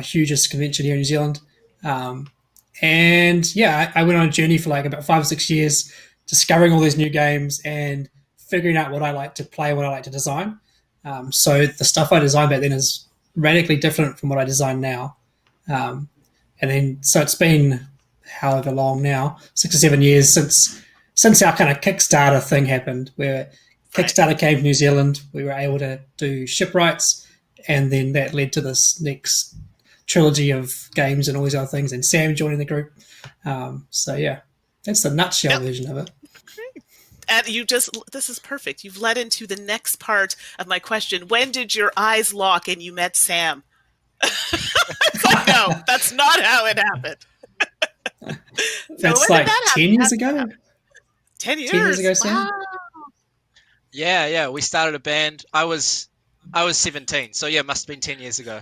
hugest convention here in New Zealand. And yeah, I went on a journey for like about 5 or 6 years, discovering all these new games and figuring out what I like to play, what I like to design. So the stuff I designed back then is radically different from what I design now. And then so it's been however long now, 6 or 7 years since our kind of Kickstarter thing happened, where Kickstarter came to New Zealand. We were able to do shipwrights, and then that led to this next trilogy of games and all these other things. And Sam joining the group. So yeah, that's the nutshell version of it. And this is perfect. You've led into the next part of my question. When did your eyes lock and you met Sam? It's like, no, that's not how it happened. That's like 10 years ago. 10 years? 10 years ago, Sam? Wow. Yeah. We started a band. I was 17, so yeah, it must have been 10 years ago.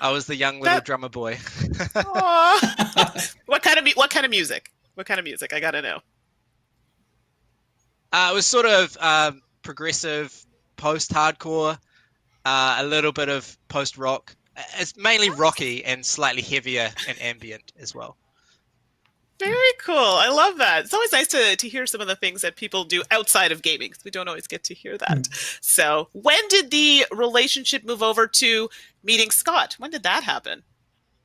I was the young little drummer boy. What kind of music? What kind of music? I gotta know. It was sort of progressive, post-hardcore, a little bit of post-rock. It's mainly rocky and slightly heavier and ambient as well. Very cool. I love that. It's always nice to hear some of the things that people do outside of gaming, because we don't always get to hear that. So when did the relationship move over to meeting Scott? When did that happen?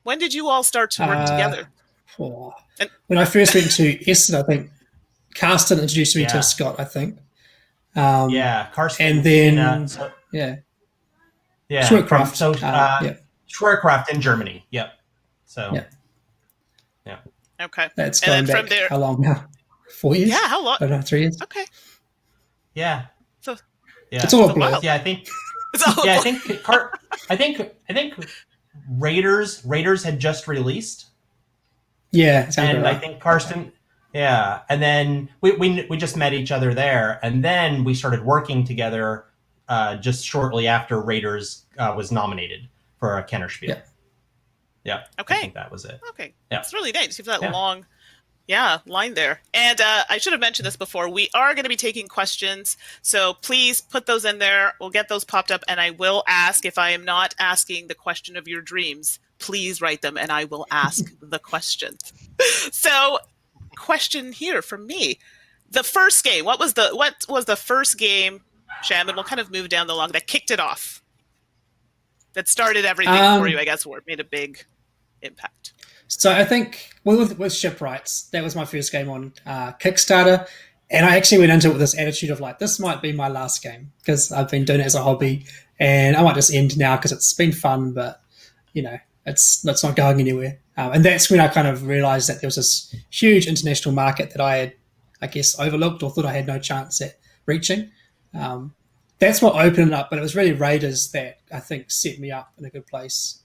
When did you all start to work together? When I first went to Essen, I think Karsten introduced me to Scott, I think. Karsten. And then, Schwerkraft. Schwerkraft in Germany. Yep. So, yeah. Okay. That's going back, there, how long now? 4 years? Yeah, how long? I don't know, 3 years. Okay. Yeah. So, it's all a blur. Yeah, I think. I think Raiders had just released. Yeah, and I think Karsten. Yeah, and then we just met each other there, and then we started working together just shortly after Raiders was nominated for a Kennerspiel. Yeah. Okay. I think that was it. Okay. Yeah. It's really nice. You have that long, line there. And I should have mentioned this before. We are going to be taking questions, so please put those in there. We'll get those popped up, and I will ask if I am not asking the question of your dreams. Please write them, and I will ask the questions. So, question here from me: the first game. What was the first game, Sham? And we'll kind of move down the log that kicked it off. That started everything for you, I guess, or made a big impact. So I think with Shipwrights, that was my first game on Kickstarter, and I actually went into it with this attitude of like, this might be my last game, because I've been doing it as a hobby, and I might just end now because it's been fun, but it's not going anywhere. And that's when I kind of realized that there was this huge international market that I had, I guess, overlooked or thought I had no chance at reaching. That's what opened it up, but it was really Raiders that I think set me up in a good place.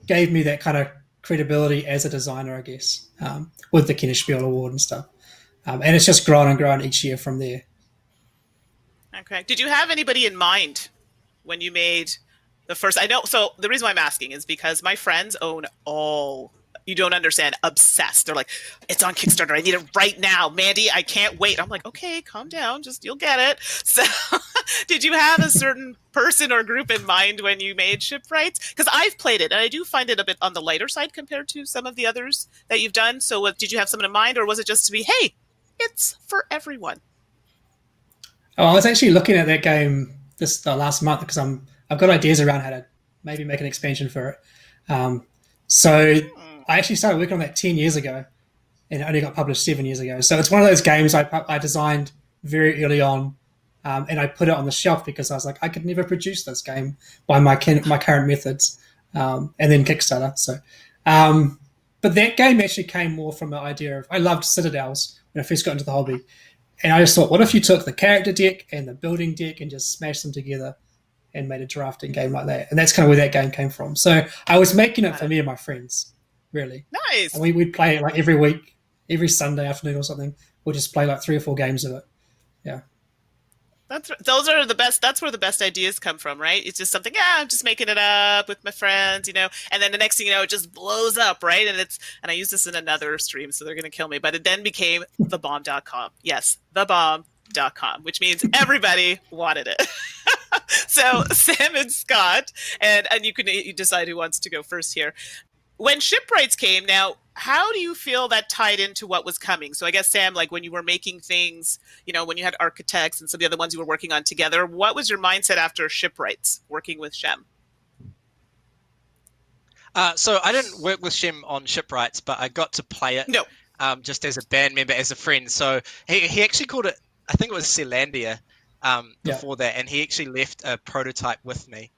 Gave me that kind of credibility as a designer, I guess, with the Kennerspiel Award and stuff. And it's just grown and grown each year from there. Okay. Did you have anybody in mind when you made the first? I know. So the reason why I'm asking is because my friends own all. You don't understand. Obsessed. They're like, it's on Kickstarter. I need it right now. Mandy, I can't wait. I'm like, okay, calm down. You'll get it. So did you have a certain person or group in mind when you made Shipwrights? Because I've played it, and I do find it a bit on the lighter side compared to some of the others that you've done. So did you have someone in mind, or was it just to be, hey, it's for everyone? Oh, I was actually looking at that game this last month because I've got ideas around how to maybe make an expansion for it. So I actually started working on that 10 years ago, and it only got published 7 years ago. So it's one of those games I designed very early on, and I put it on the shelf because I was like, I could never produce this game by my current methods, and then Kickstarter. So, but that game actually came more from the idea of, I loved Citadels when I first got into the hobby, and I just thought, what if you took the character deck and the building deck and just smashed them together and made a drafting game like that? And that's kind of where that game came from. So I was making it for me and my friends. Really nice. And we'd play it like every week, every Sunday afternoon or something. We'll just play like 3 or 4 games of it. Yeah, those are the best. That's where the best ideas come from, right? It's just something. I'm just making it up with my friends, and then the next thing you know, it just blows up, right? And I use this in another stream, so they're gonna kill me. But it then became thebomb.com. Yes, thebomb.com, which means everybody wanted it. So Sam and Scott, and you decide who wants to go first here. When shipwrights came, now how do you feel that tied into what was coming? So I guess Sam, like when you were making things, when you had architects and some of the other ones you were working on together, what was your mindset after shipwrights working with Shem? So I didn't work with Shem on shipwrights, but I got to play it. No. Just as a band member, as a friend. So he actually called it, I think it was Zealandia before that, and he actually left a prototype with me.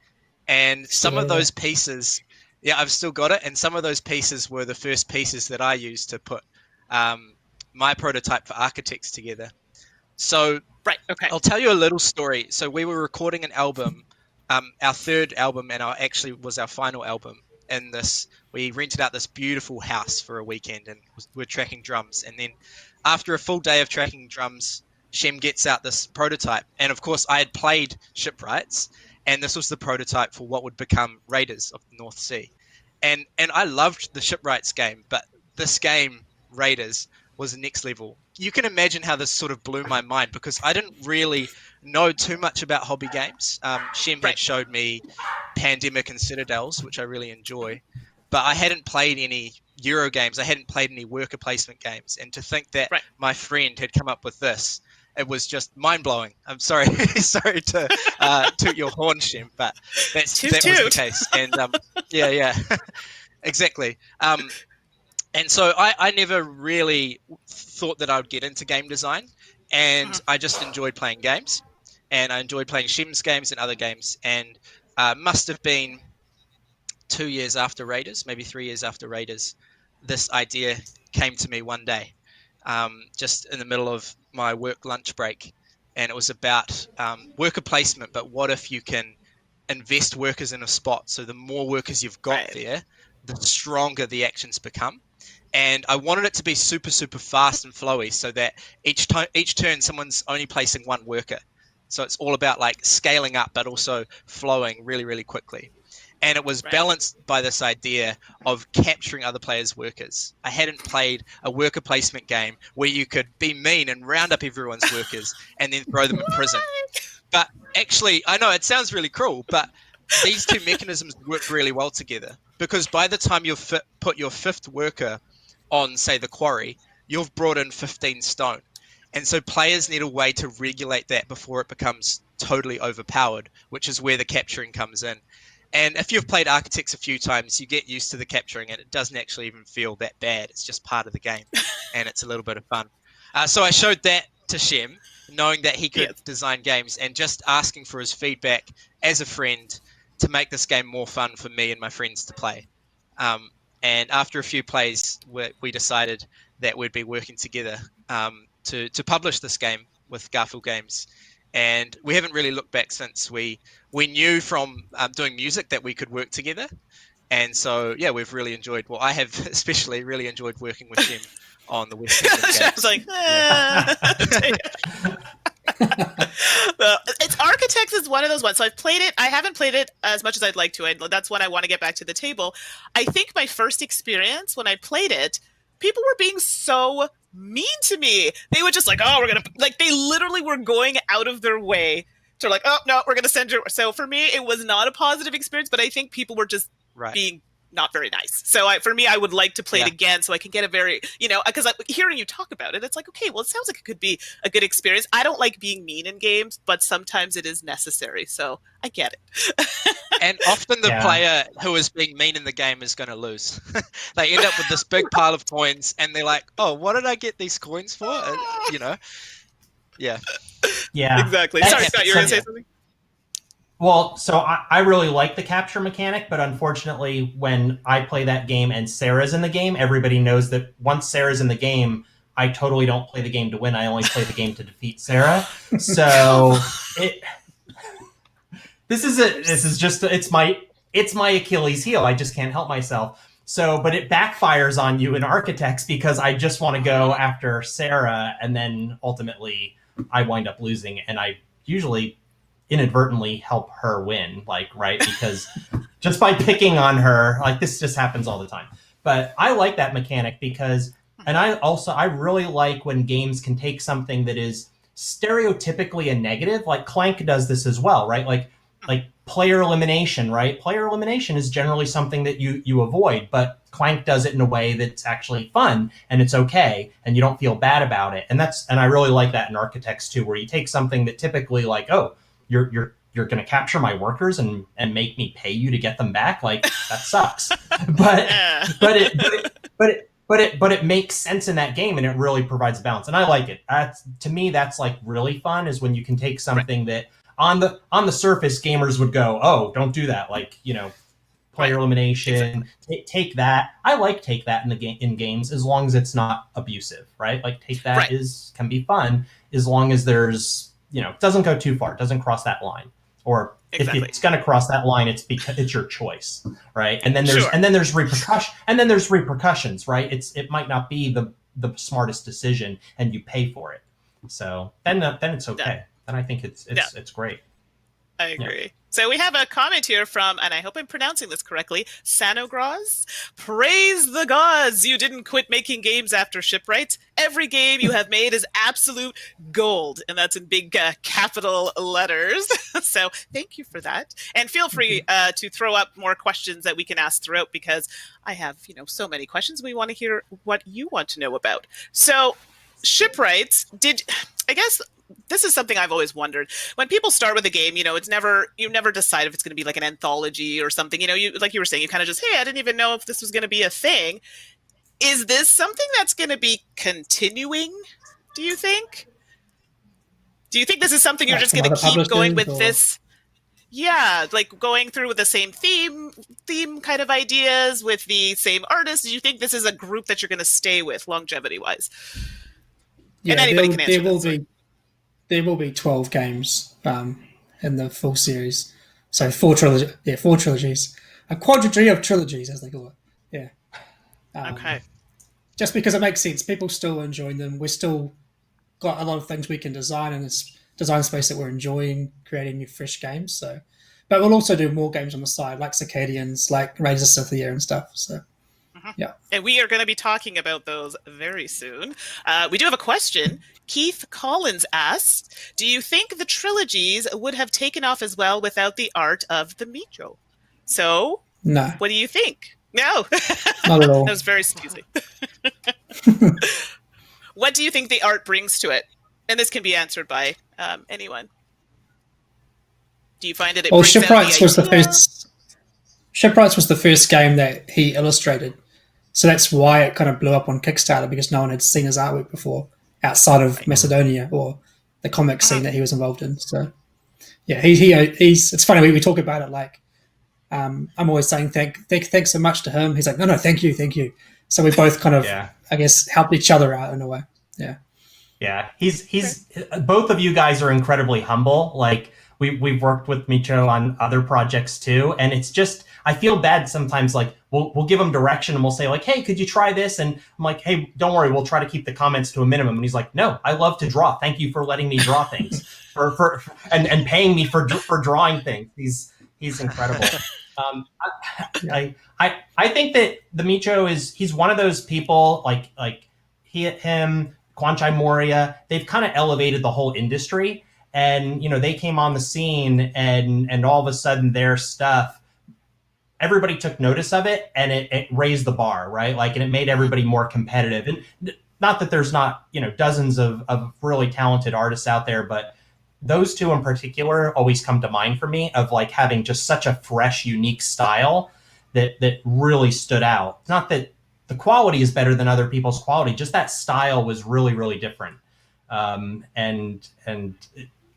And some of those pieces, I've still got it, and some of those pieces were the first pieces that I used to put my prototype for architects together. So right, okay. I'll tell you a little story. So we were recording an album, our third album, and actually was our final album. In this, we rented out this beautiful house for a weekend, and we're tracking drums. And then after a full day of tracking drums, Shem gets out this prototype. And of course, I had played Shipwrights, and this was the prototype for what would become Raiders of the North Sea. And I loved the Shipwrights game, but this game, Raiders, was next level. You can imagine how this sort of blew my mind, because I didn't really know too much about hobby games. Shem had showed me Pandemic and Citadels, which I really enjoy, but I hadn't played any Euro games. I hadn't played any worker placement games. And to think that my friend had come up with this, it was just mind-blowing. I'm sorry sorry to toot your horn, Shem, but that was the case. And exactly. And so I never really thought that I would get into game design, and I just enjoyed playing games, and I enjoyed playing Shem's games and other games. And must have been 2 years after Raiders, maybe 3 years after Raiders, this idea came to me one day, just in the middle of my work lunch break. And it was about worker placement, but what if you can invest workers in a spot? So the more workers you've got there, the stronger the actions become. And I wanted it to be super, super fast and flowy, so that each turn someone's only placing one worker. So it's all about like scaling up, but also flowing really, really quickly. And it was balanced by this idea of capturing other players' workers. I hadn't played a worker placement game where you could be mean and round up everyone's workers and then throw them in prison. But actually, I know it sounds really cruel, but these two mechanisms work really well together, because by the time you've put your fifth worker on, say, the quarry, you've brought in 15 stone. And so players need a way to regulate that before it becomes totally overpowered, which is where the capturing comes in. And if you've played Architects a few times, you get used to the capturing, and it doesn't actually even feel that bad. It's just part of the game, and it's a little bit of fun. So I showed that to Shem, knowing that he could design games, and just asking for his feedback as a friend to make this game more fun for me and my friends to play. And after a few plays, we decided that we'd be working together to publish this game with Garfield Games. And we haven't really looked back since. We knew from doing music that we could work together. And so, we've really enjoyed, I have especially really enjoyed working with Shem on the West Kingdom games. I was like, it's Architects is one of those ones. So I've played it. I haven't played it as much as I'd like to. That's when I want to get back to the table. I think my first experience when I played it, people were being so mean to me. They were just like, oh, we're going to, like, they literally were going out of their way to like, oh, no, we're going to send you. So for me, it was not a positive experience, but I think people were just being not very nice. So for me, I would like to play it again so I can get a very, because hearing you talk about it, it's like, okay, well, it sounds like it could be a good experience. I don't like being mean in games, but sometimes it is necessary. So I get it. And often the player who is being mean in the game is going to lose. They end up with this big pile of coins, and they're like, oh, what did I get these coins for? Yeah. Exactly. Sorry, Scott, you were going to say something? Well, so I really like the capture mechanic, but unfortunately, when I play that game and Sarah's in the game, everybody knows that once Sarah's in the game, I totally don't play the game to win. I only play the game to defeat Sarah. So it's my Achilles heel. I just can't help myself. So, but it backfires on you in Architects because I just want to go after Sarah, and then ultimately I wind up losing, and I usually inadvertently help her win, because just by picking on her, this just happens all the time. But I like that mechanic because, and I really like when games can take something that is stereotypically a negative. Like Clank does this as well, right? Like player elimination, right? Player elimination is generally something that you avoid, but Clank does it in a way that's actually fun and it's okay, and you don't feel bad about it. And I really like that in Architects too, where you take something that typically like, oh, you're going to capture my workers and make me pay you to get them back. Like that sucks, but it makes sense in that game, and it really provides balance. And I like it. To me, that's like really fun, is when you can take something that on the surface gamers would go, oh, don't do that. Like, player elimination, take that. I like take that in games, as long as it's not abusive, right? Like take that can be fun, as long as there's, it doesn't go too far, it doesn't cross that line. Or if it's going to cross that line, it's because it's your choice, right? And then there's repercussions, right? It might not be the smartest decision, and you pay for it. So then it's okay. Yeah. Then I think it's great. I agree. Yeah. So we have a comment here from, and I hope I'm pronouncing this correctly, Sanograz. Praise the gods, you didn't quit making games after Shipwrights. Every game you have made is absolute gold. And that's in big capital letters. So thank you for that. And feel free to throw up more questions that we can ask throughout, because I have, so many questions. We want to hear what you want to know about. So Shipwrights, I guess this is something I've always wondered. When people start with a game, you never decide if it's going to be like an anthology or something. You like you were saying, you kind of just, hey, I didn't even know if this was going to be a thing. Is this something that's going to be continuing, do you think? Do you think this is something you're just going to keep going with this? Yeah, like going through with the same theme kind of ideas with the same artists. Do you think this is a group that you're going to stay with longevity-wise? Yeah, and anybody can answer there will be 12 games in the full series. So 4 trilogies. A quadrilogy of trilogies, as they call it. Yeah. Okay. Just because it makes sense. People still enjoying them. We've still got a lot of things we can design in this design space that we're enjoying, creating new, fresh games. So, but we'll also do more games on the side, like Circadians, like Raiders of Cythia and stuff. So, yeah. And we are going to be talking about those very soon. We do have a question. Keith Collins asks, do you think the trilogies would have taken off as well without the art of the Micho? So, no. What do you think? No. Not at all. That was very sneezy. What do you think the art brings to it? And this can be answered by anyone. Do you find it brings Shipwrights was the first. Shipwrights was the first game that he illustrated, so that's why it kind of blew up on Kickstarter, because no one had seen his artwork before outside of Macedonia or the comic scene that he was involved in. So, yeah, he's. It's funny we talk about it like I'm always saying thanks so much to him. He's like, no, thank you. So we both kind of I guess helped each other out in a way. Yeah. Yeah, he's both of you guys are incredibly humble. Like we've worked with Micho on other projects too, and it's just I feel bad sometimes. Like we'll give him direction and we'll say like, hey, could you try this? And I'm like, hey, don't worry, we'll try to keep the comments to a minimum. And he's like, no, I love to draw. Thank you for letting me draw things and paying me for drawing things. He's incredible. I think that the Micho he's one of those people like him. Kwanchai Moria, they've kind of elevated the whole industry, and they came on the scene, and all of a sudden their stuff, everybody took notice of it, and it raised the bar, right? Like, and it made everybody more competitive. And not that there's not dozens of really talented artists out there, but those two in particular always come to mind for me, of like having just such a fresh, unique style that really stood out. Not that the quality is better than other people's quality, just that style was really, really different. And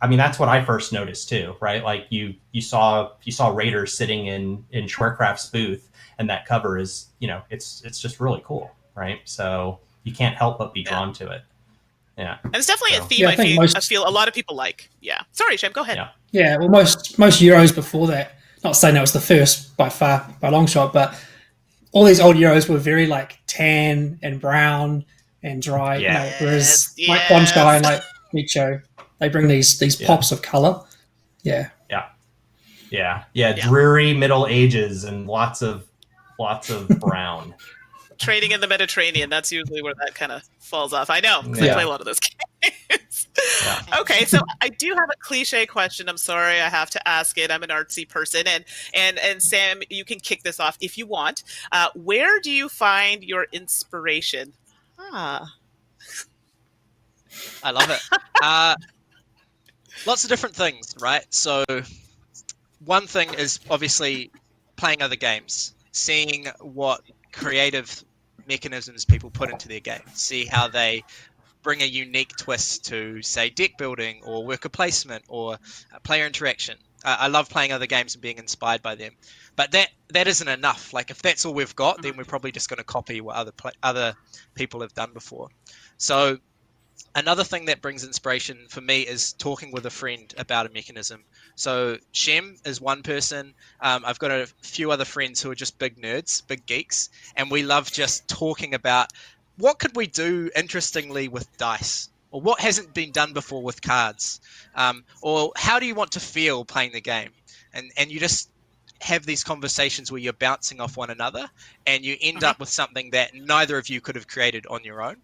I mean, that's what I first noticed too, right? Like you saw Raiders sitting in Schwercraft's booth, and that cover is, it's just really cool, right? So you can't help but be drawn to it. Yeah. And it's definitely a theme I feel a lot of people like. Yeah. Sorry, Shem, go ahead. Yeah, well, most Euros before that, not saying that was the first by a long shot, but all these old Euros were very like tan and brown and dry. Whereas like Kwanchai and like Micho, they bring these pops of color. Yeah. Dreary Middle Ages and lots of brown. Trading in the Mediterranean, that's usually where that kind of falls off. I know, because I play a lot of those games. Yeah. Okay, so I do have a cliche question. I'm sorry, I have to ask it. I'm an artsy person, and Sam, you can kick this off if you want. Where do you find your inspiration? Ah, I love it. Lots of different things, right? So one thing is obviously playing other games, seeing what creative mechanisms people put into their game, see how they bring a unique twist to, say, deck building or worker placement or player interaction. I love playing other games and being inspired by them, but that isn't enough. Like if that's all we've got, then we're probably just going to copy what other people have done before. So another thing that brings inspiration for me is talking with a friend about a mechanism. So Shem is one person. I've got a few other friends who are just big nerds, big geeks, and we love just talking about what could we do interestingly with dice, or what hasn't been done before with cards, or how do you want to feel playing the game, and you just have these conversations where you're bouncing off one another, and you end up with something that neither of you could have created on your own,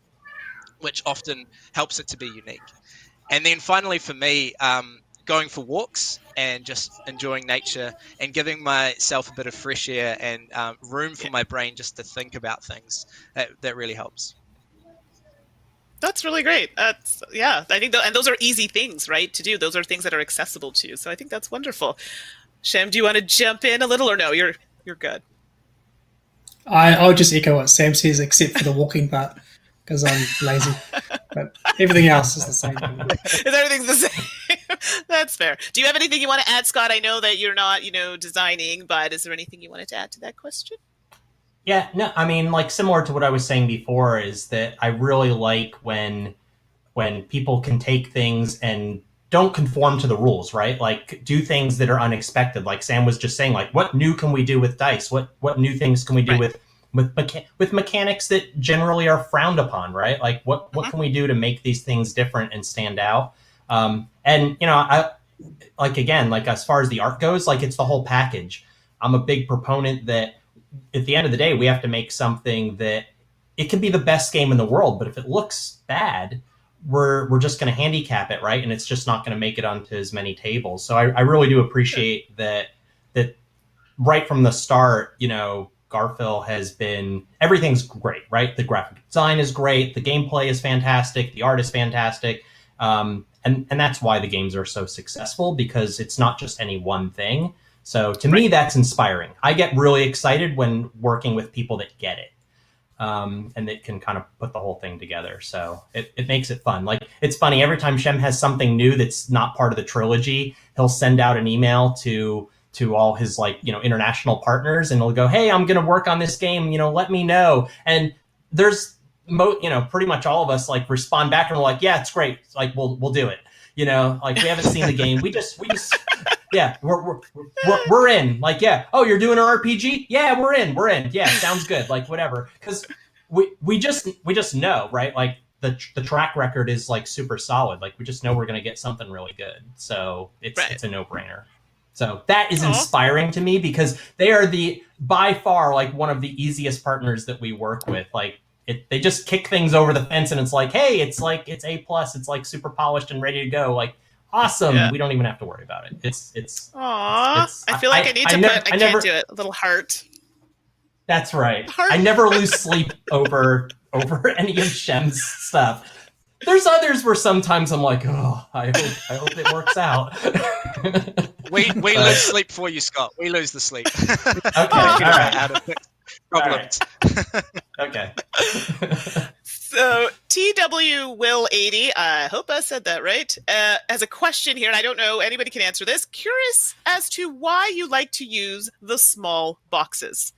which often helps it to be unique. And then finally for me, going for walks and just enjoying nature and giving myself a bit of fresh air and room for my brain just to think about things, that really helps. that's really great. Yeah, I think, and those are easy things, right, to do. Those are things that are accessible to you. So I think that's wonderful. Shem, do you want to jump in a little, or no? You're good. I'll just echo what Sam says, except for the walking part, because I'm lazy. But everything else is the same. Everything's the same. That's fair. Do you have anything you want to add, Scott? I know that you're not, designing, but is there anything you wanted to add to that question? Yeah, no, I mean, like similar to what I was saying before, is that I really like when people can take things and don't conform to the rules, right? Like do things that are unexpected. Like Sam was just saying, like what new can we do with dice? What new things can we do Right. with mechanics that generally are frowned upon, right? Like what can we do to make these things different and stand out? And I like, again, like as far as the art goes, like it's the whole package. I'm a big proponent that at the end of the day, we have to make something that it can be the best game in the world, but if it looks bad, we're just going to handicap it, right? And it's just not going to make it onto as many tables. So I really do appreciate that right from the start, Garfield has been, everything's great, right? The graphic design is great, the gameplay is fantastic, the art is fantastic, and that's why the games are so successful, because it's not just any one thing. So to me, that's inspiring. I get really excited when working with people that get it, and that can kind of put the whole thing together. So it makes it fun. Like it's funny, every time Shem has something new that's not part of the trilogy, he'll send out an email to all his international partners, and he'll go, hey, I'm going to work on this game, let me know. And there's pretty much all of us like respond back and we're like, yeah, it's great. Like we'll do it. Like we haven't seen the game. We just yeah, we're in. Like, yeah, oh, you're doing an RPG? Yeah, we're in. Yeah, sounds good. Like whatever. Because we just know, right? Like the track record is like super solid. Like we just know we're going to get something really good. So it's a no-brainer. So that is inspiring to me, because they are by far like one of the easiest partners that we work with. Like they just kick things over the fence and it's like, hey, it's A+, it's like super polished and ready to go. Like awesome. Yeah. We don't even have to worry about it. It's I feel like I need to put, I can't do it, a little heart. That's right. Heart. I never lose sleep over any of Shem's stuff. There's others where sometimes I'm like, oh, I hope it works out. We lose sleep for you, Scott. We lose the sleep. Okay, all right. Problems. Right. Okay. So TW Will 80, I hope I said that right, has a question here, and I don't know, anybody can answer this. Curious as to why you like to use the small boxes.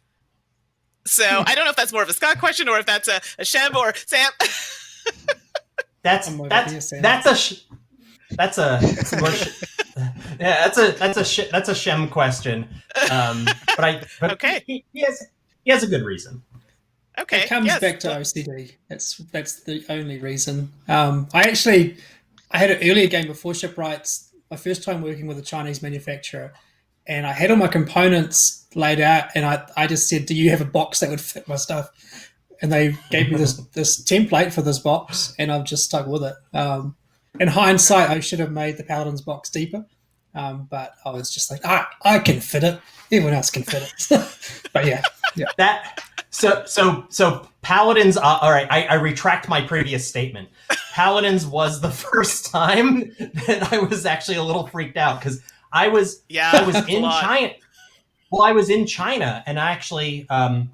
So I don't know if that's more of a Scott question or if that's a Shem or Sam. That's a Shem question. But okay. He has a good reason. Okay. It comes back to OCD. That's the only reason. I had an earlier game before Shipwrights, my first time working with a Chinese manufacturer, and I had all my components laid out, and I just said, do you have a box that would fit my stuff? And they gave me this template for this box, and I've just stuck with it. in hindsight, I should have made the Paladins box deeper, but I was just like, I can fit it. Everyone else can fit it. But yeah. That so Paladins. All right, I retract my previous statement. Paladins was the first time that I was actually a little freaked out because I was in China. Well, I was in China, and I actually, I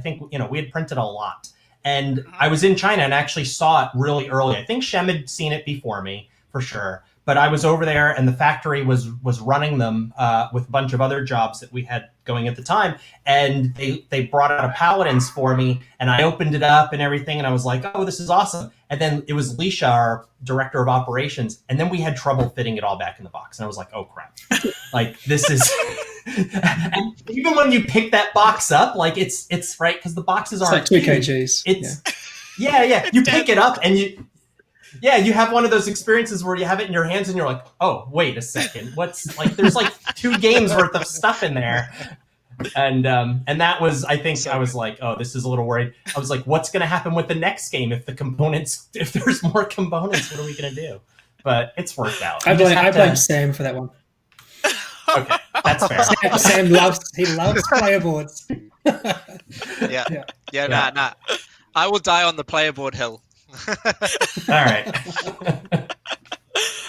think we had printed a lot, and I was in China and actually saw it really early. I think Shem had seen it before me for sure. But I was over there, and the factory was running them with a bunch of other jobs that we had going at the time. And they brought out a Paladins for me, and I opened it up and everything, and I was like, "Oh, this is awesome!" And then it was Leisha, our director of operations, and then we had trouble fitting it all back in the box, and I was like, "Oh crap!" Like this is. And even when you pick that box up, like it's right because the boxes aren't like 2 kgs. It's yeah. You pick it up and you. Yeah, you have one of those experiences where you have it in your hands and you're like, oh, wait a second. There's like 2 games worth of stuff in there. And that was, I think I was like, oh, this is a little worried. I was like, what's going to happen with the next game if there's more components, what are we going to do? But it's worked out. I blame Sam for that one. Okay, that's fair. Sam loves player boards. Nah. I will die on the player board hill. All right.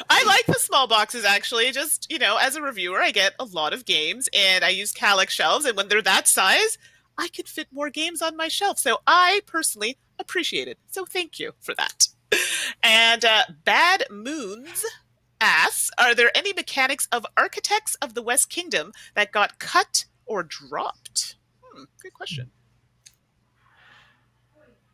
I like the small boxes, actually. Just, as a reviewer, I get a lot of games, and I use Kallax shelves, and when they're that size, I can fit more games on my shelf. So I personally appreciate it. So thank you for that. And Bad Moons asks, are there any mechanics of Architects of the West Kingdom that got cut or dropped? Good question.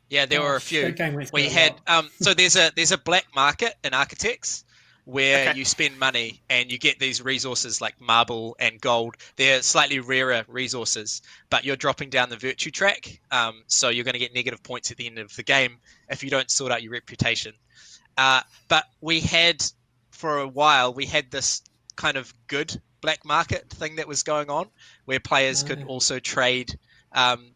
Yeah, there were a few. We had so there's a black market in Architects where you spend money and you get these resources like marble and gold. They're slightly rarer resources, but you're dropping down the virtue track, so you're going to get negative points at the end of the game if you don't sort out your reputation. But we had, for a while, this kind of good black market thing that was going on where players could also trade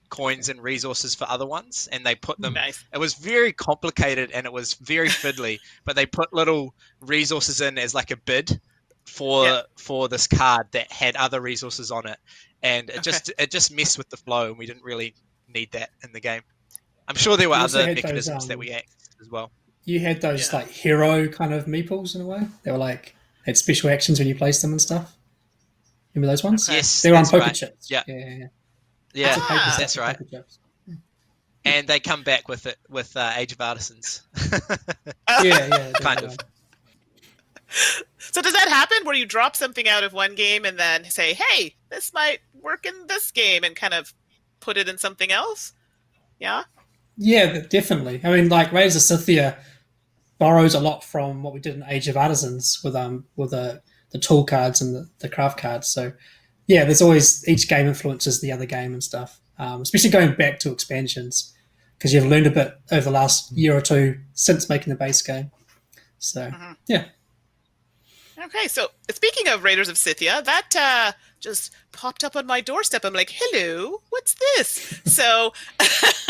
coins and resources for other ones, and they put them. Nice. It was very complicated and it was very fiddly, but they put little resources in as like a bid for this card that had other resources on it, and it just messed with the flow, and we didn't really need that in the game. I'm sure there were other mechanisms that we accessed as well. You had those like hero kind of meeples in a way. They were like had special actions when you placed them and stuff. Remember those ones? Yes, they were on poker right. chips. Yeah, that's right. And they come back with it with Age of Artisans. Kind of. So does that happen where you drop something out of one game and then say, hey, this might work in this game, and kind of put it in something else? Yeah? Yeah, definitely. I mean, like Raiders of Cythia borrows a lot from what we did in Age of Artisans with the tool cards and the craft cards. So yeah, there's always, each game influences the other game and stuff, especially going back to expansions, because you've learned a bit over the last year or two since making the base game. So, yeah. Okay, so speaking of Raiders of Cythia, that just popped up on my doorstep. I'm like, hello, what's this? So, it's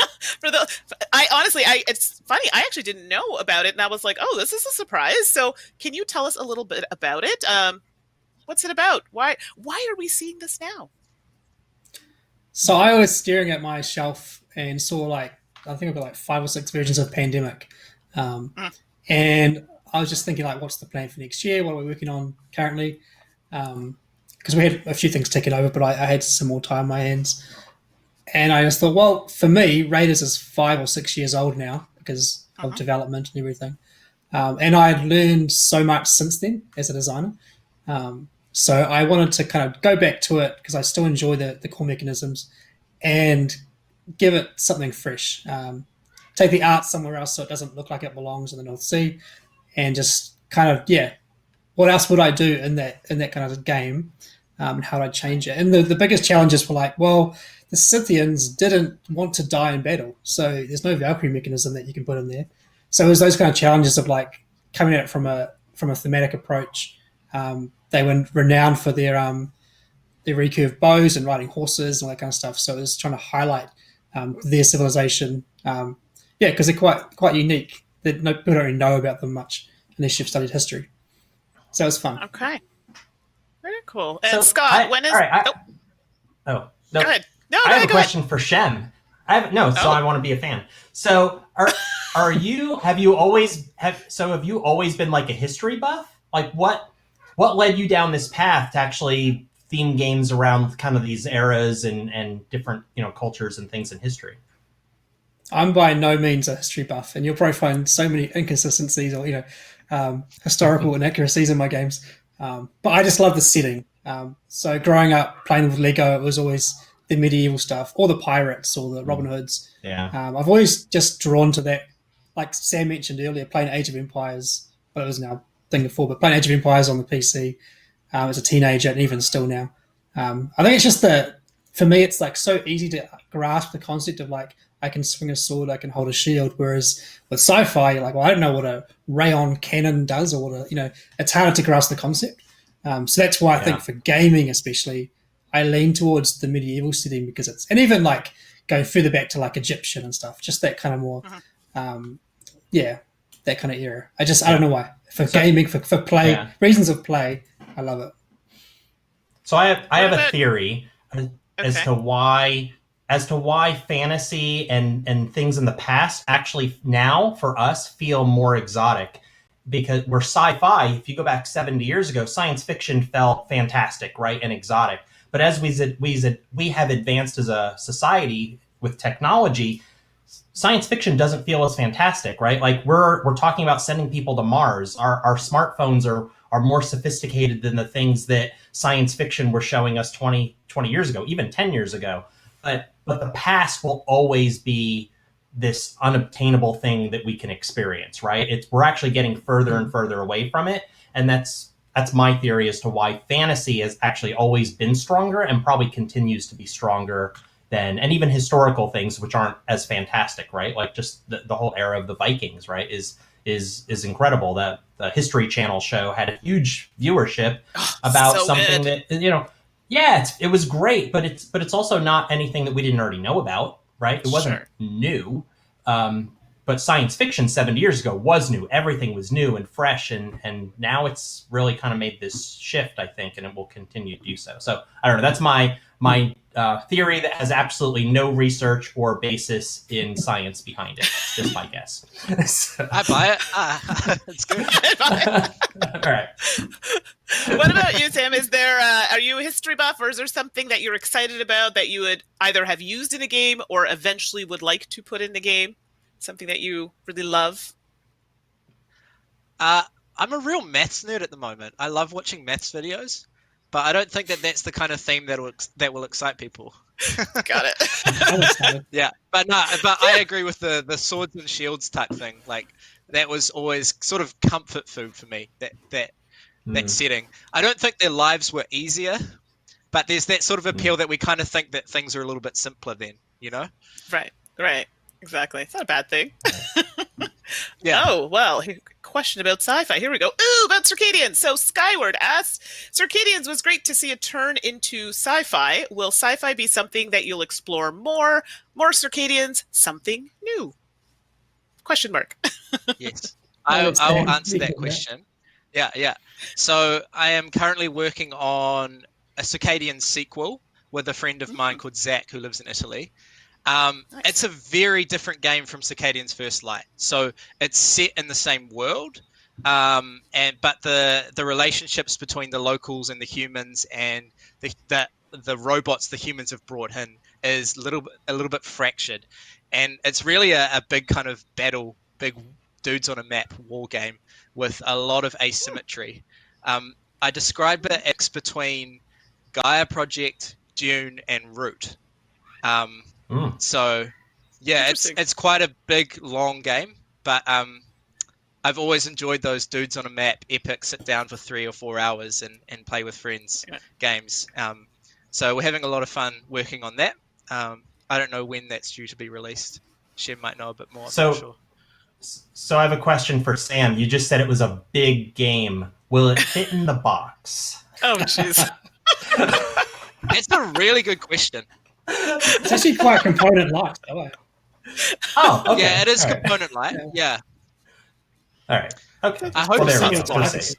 funny, I actually didn't know about it, and I was like, oh, this is a surprise. So, can you tell us a little bit about it? What's it about? Why are we seeing this now? So I was staring at my shelf and saw I think I've got 5 or 6 versions of Pandemic. And I was just thinking what's the plan for next year? What are we working on currently? Because we had a few things taken over, but I had some more time on my hands. And I just thought, well, for me, Raiders is 5 or 6 years old now because of development and everything. And I had learned so much since then as a designer. So I wanted to kind of go back to it because I still enjoy the core mechanisms and give it something fresh. Take the art somewhere else so it doesn't look like it belongs in the North Sea, and just kind of, what else would I do in that kind of game, and how would I change it? And the biggest challenges were the Scythians didn't want to die in battle, so there's no Valkyrie mechanism that you can put in there. So it was those kind of challenges of coming at it from a thematic approach. They were renowned for their recurve bows and riding horses and all that kind of stuff. So it was trying to highlight their civilization. Because they're quite unique. People don't really know about them much. unless you've studied history. So it was fun. Okay. Very cool. And So Scott, when is... all right, no, no. go ahead. No, I have a go ahead. question for Shem. I want to be a fan. So have you always been like a history buff? Like what led you down this path to actually theme games around kind of these eras and different, cultures and things in history? I'm by no means a history buff, and you'll probably find so many inconsistencies or historical inaccuracies in my games. But I just love the setting. So growing up playing with Lego, it was always the medieval stuff, or the pirates, or the Robin Hoods. Yeah. I've always just drawn to that. Like Sam mentioned earlier, playing Age of Empires. Well, it was now thing before, but playing Age of Empires on the PC as a teenager, and even still now. I think it's just for me, it's like so easy to grasp the concept of like, I can swing a sword, I can hold a shield. Whereas with sci-fi, you're like, well, I don't know what a rayon cannon does, or it's harder to grasp the concept. So that's why I think for gaming, especially, I lean towards the medieval setting because and even like going further back to like Egyptian and stuff, just that kind of more, that kind of era. I don't know why. For gaming, for play, reasons of play, I love it. So I have a theory as to why fantasy and things in the past actually now for us feel more exotic, because we're sci-fi. If you go back 70 years ago, science fiction felt fantastic, right, and exotic. But as we have advanced as a society with technology, science fiction doesn't feel as fantastic, right? Like we're talking about sending people to Mars. Our smartphones are more sophisticated than the things that science fiction were showing us 20 years ago, even 10 years ago. But the past will always be this unobtainable thing that we can experience, right? We're actually getting further and further away from it. And that's my theory as to why fantasy has actually always been stronger and probably continues to be stronger and even historical things, which aren't as fantastic, right? Like just the whole era of the Vikings, right, is incredible. That the History Channel show had a huge viewership about so something good. that, it was great, but it's also not anything that we didn't already know about, right? It wasn't new. But science fiction 70 years ago was new. Everything was new and fresh, and now it's really kind of made this shift, I think, and it will continue to do so. So I don't know. That's my theory that has absolutely no research or basis in science behind it. It's just my guess. I buy it. It's good. All right. What about you, Sam? Are you a history buff, or is there something that you're excited about that you would either have used in a game or eventually would like to put in the game? Something that you really love? I'm a real maths nerd at the moment. I love watching maths videos, but I don't think that's the kind of theme that will excite people. Got it. Yeah, but I agree with the swords and shields type thing. Like that was always sort of comfort food for me. That setting. I don't think their lives were easier, but there's that sort of appeal that we kind of think that things are a little bit simpler then, Right. Exactly. It's not a bad thing. Yeah. Oh, well, question about sci-fi. Here we go. Ooh, about Circadians. So Skyward asks, Circadians was great to see a turn into sci-fi. Will sci-fi be something that you'll explore more? More Circadians, something new? Question mark. Yes. I will answer that question. Yeah. So I am currently working on a Circadian sequel with a friend of mine called Zach, who lives in Italy. Nice. It's a very different game from Circadian's First Light. So it's set in the same world, but the relationships between the locals and the humans and the robots the humans have brought in is a little bit fractured, and it's really a big kind of battle, big dudes on a map war game with a lot of asymmetry. I describe it as between Gaia Project, Dune, and Root. So yeah, it's quite a big long game, but I've always enjoyed those dudes on a map epic sit down for 3 or 4 hours and play with friends games. So we're having a lot of fun working on that. I don't know when that's due to be released. Shem might know a bit more. I'm not sure. So I have a question for Sam. You just said it was a big game. Will it fit in the box? Oh, jeez. That's a really good question. It's actually quite component light. Oh, okay. Yeah, it is All component light. Yeah. All right. Okay. I hope Well, there so. we go. It's We're awesome. safe.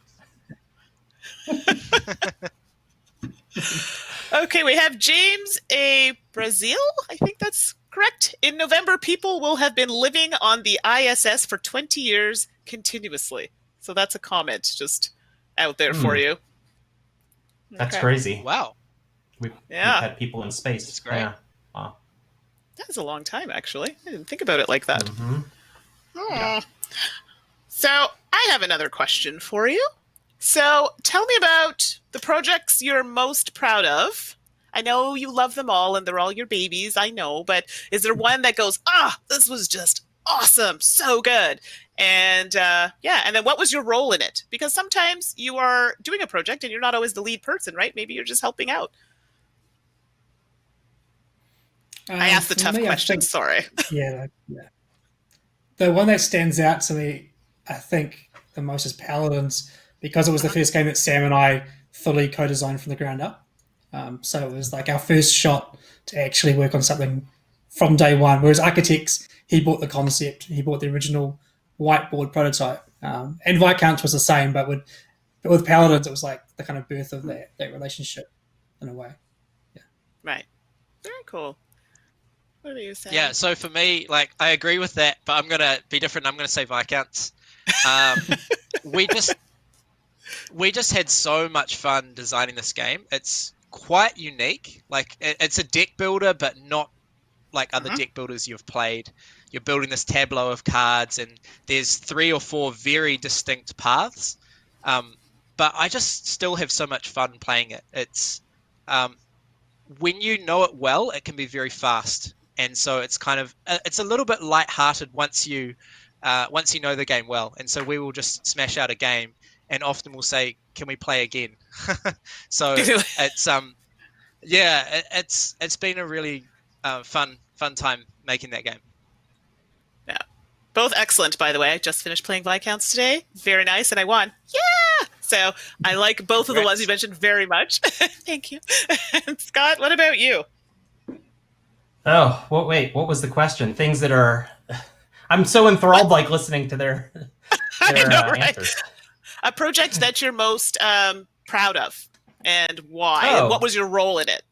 Okay, we have James A. Brazil. I think that's correct. In November, people will have been living on the ISS for 20 years continuously. So that's a comment just out there for you. That's Okay. crazy. Wow, We've Yeah. had people in space. That's great. Yeah. Wow. That is a long time, actually. I didn't think about it like that. Mm-hmm. Yeah. So I have another question for you. So tell me about the projects you're most proud of. I know you love them all and they're all your babies, I know, but is there one that goes, this was just awesome, so good? And and then what was your role in it? Because sometimes you are doing a project and you're not always the lead person, right? Maybe you're just helping out. I asked the For tough me, I questions, think, sorry. yeah. The one that stands out to me, I think, the most is Paladins, because it was the first game that Sam and I fully co-designed from the ground up. So it was like our first shot to actually work on something from day one. Whereas Architects, he bought the concept, he bought the original whiteboard prototype, and Viscounts was the same, but with Paladins, it was like the kind of birth of that relationship in a way. Right. Very cool. What are you saying? Yeah, so for me, like, I agree with that, but I'm gonna be different. I'm gonna say Viscounts. We just had so much fun designing this game. It's quite unique. Like, it's a deck builder, but not like other deck builders you've played. You're building this tableau of cards, and there's 3 or 4 very distinct paths. But I just still have so much fun playing it. It's when you know it well, it can be very fast, and so it's kind of it's a little bit lighthearted once you know the game well. And so we will just smash out a game, and often we'll say, "Can we play again?" So it's it's been a really fun time making that game. Yeah. Both excellent, by the way. I just finished playing Viscounts today. Very nice, and I won. Yeah! So I like both of the ones you mentioned very much. Thank you. And Scott, what about you? Oh, well, wait. What was the question? Things that are... I'm so enthralled, like, listening to their I know, right? answers. A project that you're most proud of, and why? Oh. And what was your role in it?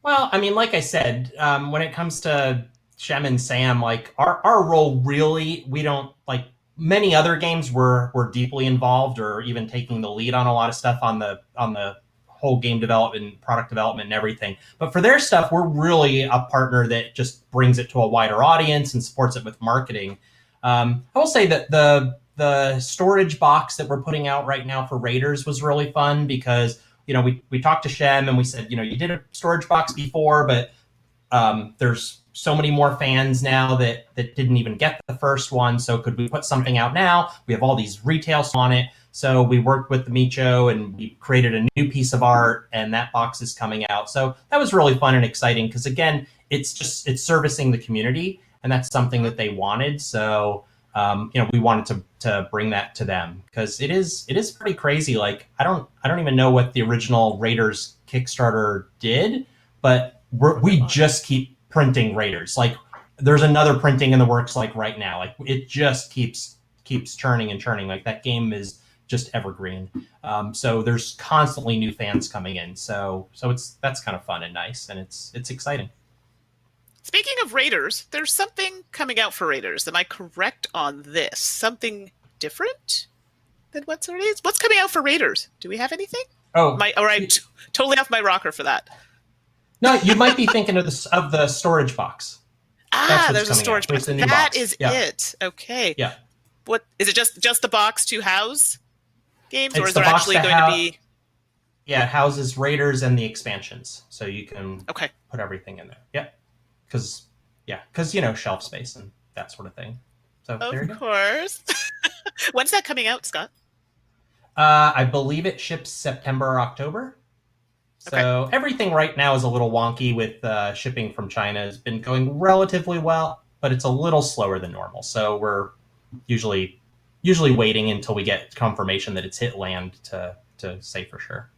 Well, I mean, like I said, when it comes to Shem and Sam, like our role really, we don't like many other games we're deeply involved or even taking the lead on a lot of stuff on the whole game development, product development, and everything. But for their stuff, we're really a partner that just brings it to a wider audience and supports it with marketing. I will say that the storage box that we're putting out right now for Raiders was really fun because, you know, we talked to Shem and we said, you know, you did a storage box before, but there's so many more fans now that didn't even get the first one. So could we put something out now? We have all these retails on it. So we worked with the Micho and we created a new piece of art, and that box is coming out. So that was really fun and exciting because, again, it's servicing the community, and that's something that they wanted. So you know, we wanted to bring that to them because it is pretty crazy. Like I don't even know what the original Raiders Kickstarter did, but we just keep printing Raiders. Like there's another printing in the works like right now. Like it just keeps churning and churning. Like that game is just evergreen. So there's constantly new fans coming in. So that's kind of fun and nice, and it's exciting. Speaking of Raiders, there's something coming out for Raiders. Am I correct on this? Something different than what's already is? What's coming out for Raiders? Do we have anything? Oh, I'm totally off my rocker for that. No, you might be thinking of the storage box. There's a storage box. That is it. Okay. Yeah. What is it? Just the box to house games, It's or is there actually going to be? Yeah, it houses Raiders and the expansions, so you can put everything in there. Yep. Because you know, shelf space and that sort of thing. So there you go. Of course. When's that coming out, Scott? I believe it ships September or October. So everything right now is a little wonky with shipping from China. Has been going relatively well, but it's a little slower than normal. So we're usually waiting until we get confirmation that it's hit land to say for sure.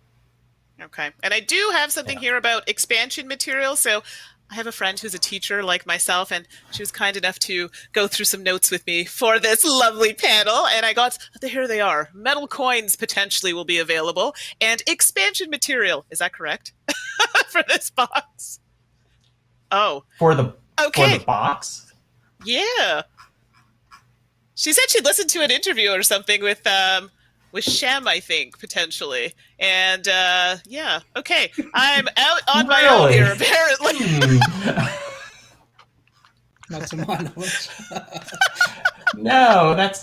Okay. And I do have something here about expansion material. So I have a friend who's a teacher like myself, and she was kind enough to go through some notes with me for this lovely panel. And I got, here they are. Metal coins potentially will be available, and expansion material. Is that correct? For this box? Oh. For the Okay. box? Yeah. She said she'd listened to an interview or something with Shem, I think, potentially. And yeah, okay. I'm out on my own here, apparently. Not to my knowledge. No, that's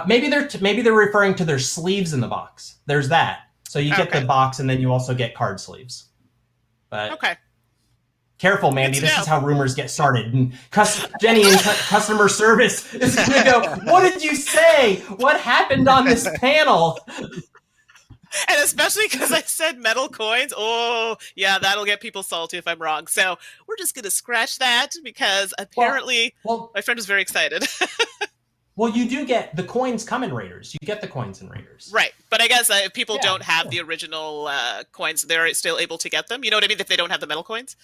maybe they're referring to their sleeves in the box. There's that. So you get the box, and then you also get card sleeves. But okay. Careful, Mandy. This is how rumors get started. And Jenny in customer service is going to go, what did you say? What happened on this panel? And especially because I said metal coins. Oh, yeah, that'll get people salty if I'm wrong. So we're just going to scratch that because apparently my friend was very excited. Well, you do get the coins come in Raiders. You get the coins in Raiders. Right. But I guess if people don't have the original coins, they're still able to get them. You know what I mean? If they don't have the metal coins?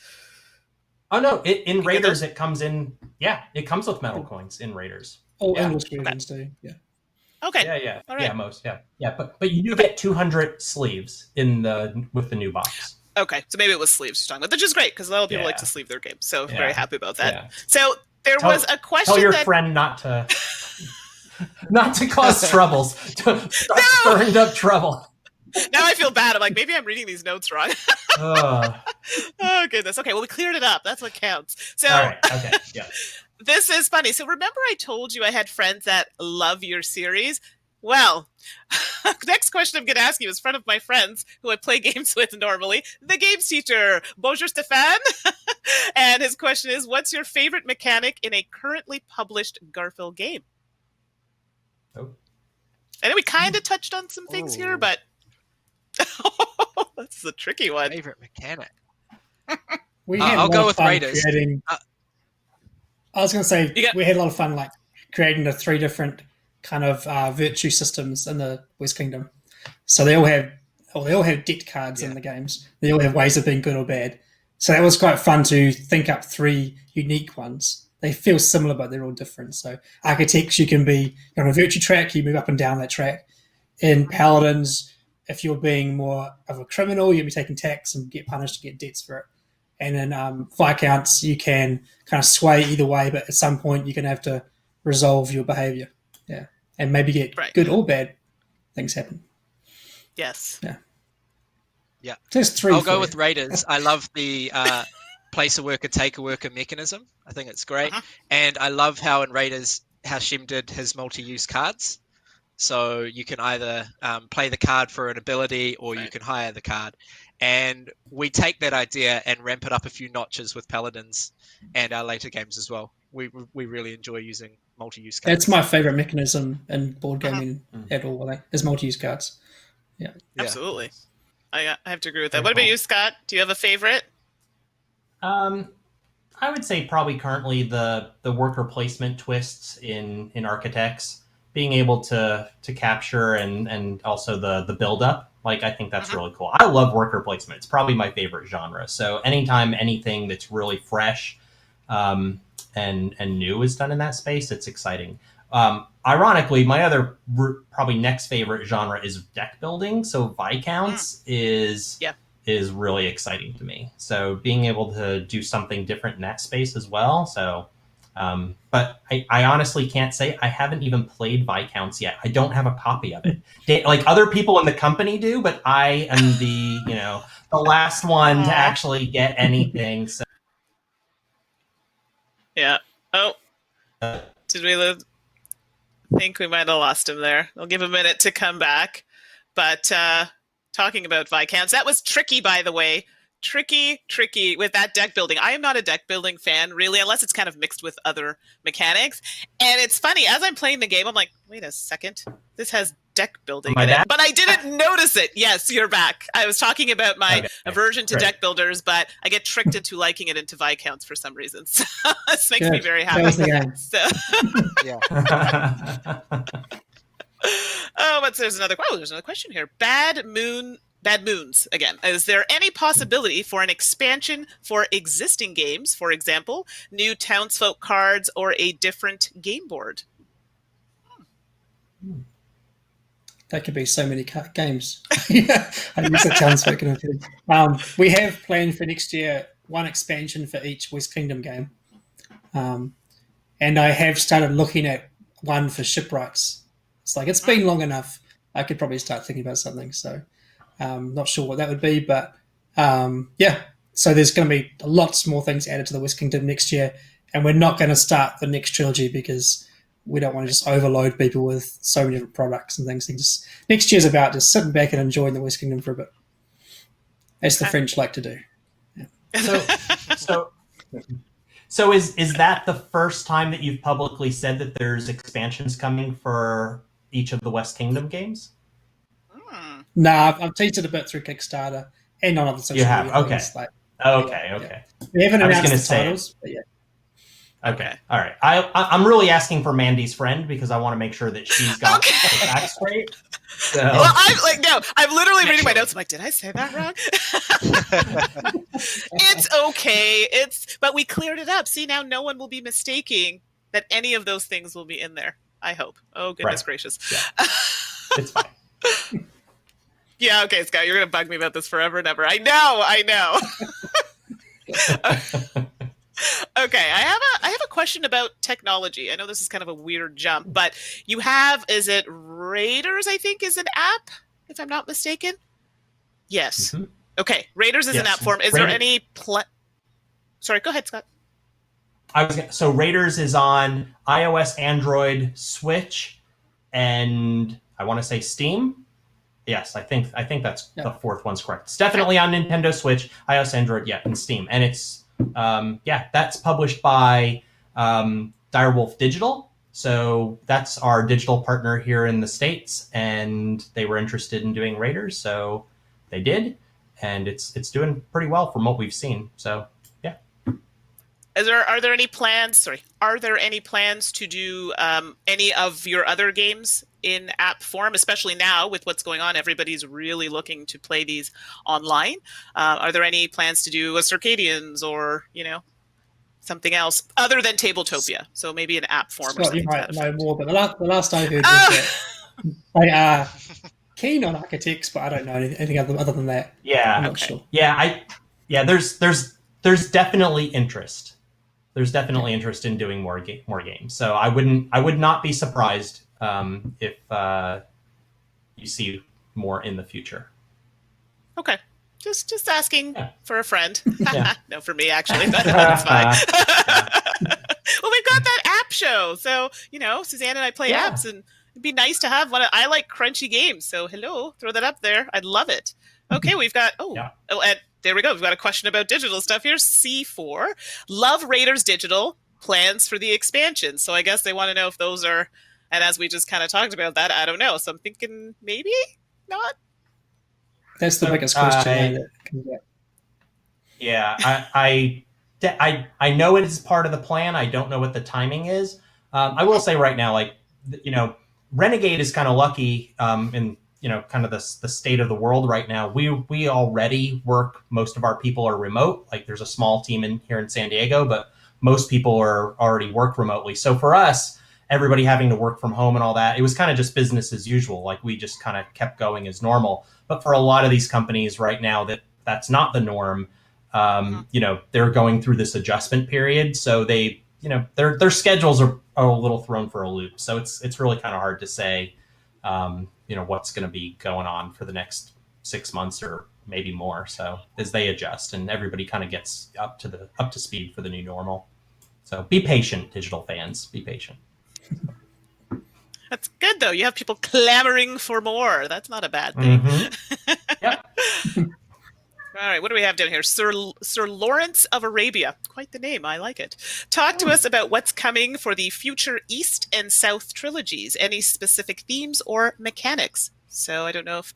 Oh, no. In Raiders, it comes in. Yeah, it comes with metal coins in Raiders. All English versions do. Yeah. Okay. Yeah. All right. Yeah, most. Yeah. But you do get 200 sleeves with the new box. Okay. So maybe it was sleeves you're talking about, which is great because a lot of people like to sleeve their games. So very happy about that. Yeah. So there was a question. Tell your friend not to cause troubles. Stirring up trouble. Now I feel bad. I'm like, maybe I'm reading these notes wrong. Oh, goodness. Okay, well, we cleared it up. That's what counts. So, all right. Okay, yeah. This is funny. So remember I told you I had friends that love your series? Well, next question I'm going to ask you is in front of my friends who I play games with normally, the games teacher, Bonjour Stéphane. And his question is, what's your favorite mechanic in a currently published Garfield game? Oh. I know we kind of touched on some things here, but that's a tricky one. Favorite mechanic. I'll go with Raiders. I was going to say we had a lot of fun like creating the 3 different kind of virtue systems in the West Kingdom. So they all have debt cards in the games. They all have ways of being good or bad. So that was quite fun to think up 3 unique ones. They feel similar, but they're all different. So architects, you can be on a virtue track, you move up and down that track. In Paladins, if you're being more of a criminal, you'll be taking tax and get punished to get debts for it. And in Viscounts, you can kind of sway either way, but at some point you're going to have to resolve your behavior. Yeah. And maybe get good or bad things happen. Yes. Yeah. Yeah. Just 3. I'll go with Raiders. I love the place a worker, take a worker mechanism. I think it's great. And I love how in Raiders, how Shem did his multi-use cards. So you can either play the card for an ability or you can hire the card. And we take that idea and ramp it up a few notches with Paladins and our later games as well. We really enjoy using multi-use cards. That's my favorite mechanism in board gaming at all, is multi-use cards. Yeah. Absolutely. I have to agree with that. What about you, Scott? Do you have a favorite? I would say probably currently the worker placement twists in Architects, being able to capture and also the build up. Like, I think that's really cool. I love worker placement. It's probably my favorite genre. So anytime anything that's really fresh and new is done in that space, it's exciting. Ironically, my other probably next favorite genre is deck building. So Viscounts is really exciting to me. So being able to do something different in that space as well. So, but I honestly can't say. I haven't even played Viscounts yet. I don't have a copy of it. Like other people in the company do, but I am the last one to actually get anything. So. Yeah. Oh, did we lose? I think we might have lost him there. I'll give him a minute to come back. But talking about Viscounts, that was tricky, by the way. Tricky with that deck building. I am not a deck building fan, really, unless it's kind of mixed with other mechanics. And it's funny, as I'm playing the game, I'm like, wait a second, this has deck building in it. But I didn't notice it. Yes, you're back. I was talking about my aversion to deck builders, but I get tricked into liking it into Viscounts for some reason. So this makes me very happy. So. Oh, but there's another question here. Bad Moon Bad Moons again. Is there any possibility for an expansion for existing games, for example, new townsfolk cards or a different game board? That could be so many games. I use the townsfolk. We have planned for next year one expansion for each West Kingdom game. And I have started looking at one for shipwrights. It's like, it's been long enough. I could probably start thinking about something. So not sure what that would be, but yeah. So there's going to be lots more things added to the West Kingdom next year. And we're not going to start the next trilogy because we don't want to just overload people with so many different products and things. Just next year's about just sitting back and enjoying the West Kingdom for a bit, as the French like to do. Yeah. So is that the first time that you've publicly said that there's expansions coming for each of the West Kingdom games? No, I've teased it a bit through Kickstarter and on other social media. You have? Okay. Things, Okay. Yeah. We haven't announced the titles, but yeah. Okay. All right. I'm really asking for Mandy's friend because I want to make sure that she's got the facts straight. So. Well, I'm literally reading my notes. I'm like, did I say that wrong? It's okay. But we cleared it up. See, now no one will be mistaking that any of those things will be in there. I hope. Oh, goodness gracious. Yeah. It's fine. Yeah, okay, Scott, you're going to bug me about this forever and ever. I know. Okay, I have a question about technology. I know this is kind of a weird jump, but you have, is it Raiders, I think, is an app, if I'm not mistaken? Yes. Mm-hmm. Okay, Raiders is an app form. Is there any... Sorry, go ahead, Scott. So Raiders is on iOS, Android, Switch, and I want to say Steam. Yes, I think that's the fourth one's correct. It's definitely on Nintendo Switch, iOS, Android, and Steam. And it's that's published by Direwolf Digital. So that's our digital partner here in the States, and they were interested in doing Raiders, so they did, and it's doing pretty well from what we've seen. So yeah. Are there any plans? Are there any plans to do any of your other games in app form, especially now with what's going on? Everybody's really looking to play these online. Are there any plans to do a Circadians or something else other than Tabletopia? So maybe an app form. Scott, you might know more, but the last I heard was that they are keen on architects, but I don't know anything other than that. Yeah, I'm not sure. Yeah, there's definitely interest. There's definitely interest in doing more games. So I would not be surprised if you see more in the future. Okay. Just asking for a friend. Yeah. No, for me, actually. That's fine. Well, we've got that app show. So, Suzanne and I play apps, and it'd be nice to have one. I like crunchy games. So, hello, throw that up there. I'd love it. Okay, we've got, and there we go. We've got a question about digital stuff here. C4. Love Raiders Digital. Plans for the expansion. So I guess they want to know if those are, and as we just kind of talked about that, I don't know. So I'm thinking maybe not. That's the biggest question. Yeah, I know it is part of the plan. I don't know what the timing is. I will say right now, Renegade is kind of lucky in kind of the state of the world right now. We already work. Most of our people are remote. Like there's a small team here in San Diego, but most people are already work remotely. So for us, everybody having to work from home and all that, it was kind of just business as usual. Like we just kind of kept going as normal. But for a lot of these companies right now, that's not the norm. They're going through this adjustment period. So they, their schedules are a little thrown for a loop. So it's really kind of hard to say, what's going to be going on for the next 6 months or maybe more. So as they adjust and everybody kind of gets up to speed for the new normal. So be patient, digital fans. Be patient. That's good, though. You have people clamoring for more. That's not a bad thing. Mm-hmm. Yep. All right, what do we have down here? Sir Lawrence of Arabia. Quite the name. I like it. Talk to us about what's coming for the future East and South trilogies. Any specific themes or mechanics? So I don't know if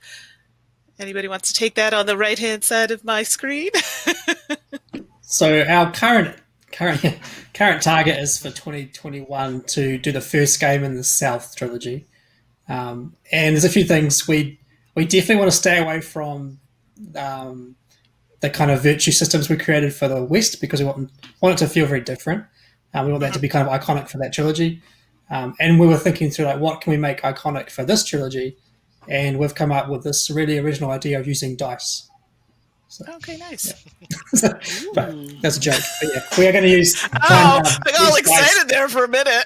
anybody wants to take that on the right-hand side of my screen. So our current target is for 2021 to do the first game in the South trilogy. And there's a few things. We we definitely want to stay away from the kind of virtue systems we created for the West because we want it to feel very different. We want that to be kind of iconic for that trilogy. And we were thinking through like what can we make iconic for this trilogy, and we've come up with this really original idea of using dice. So, Okay, nice. yeah. But that's a joke. But yeah, we are going to use. I got all use excited dice. there for a minute.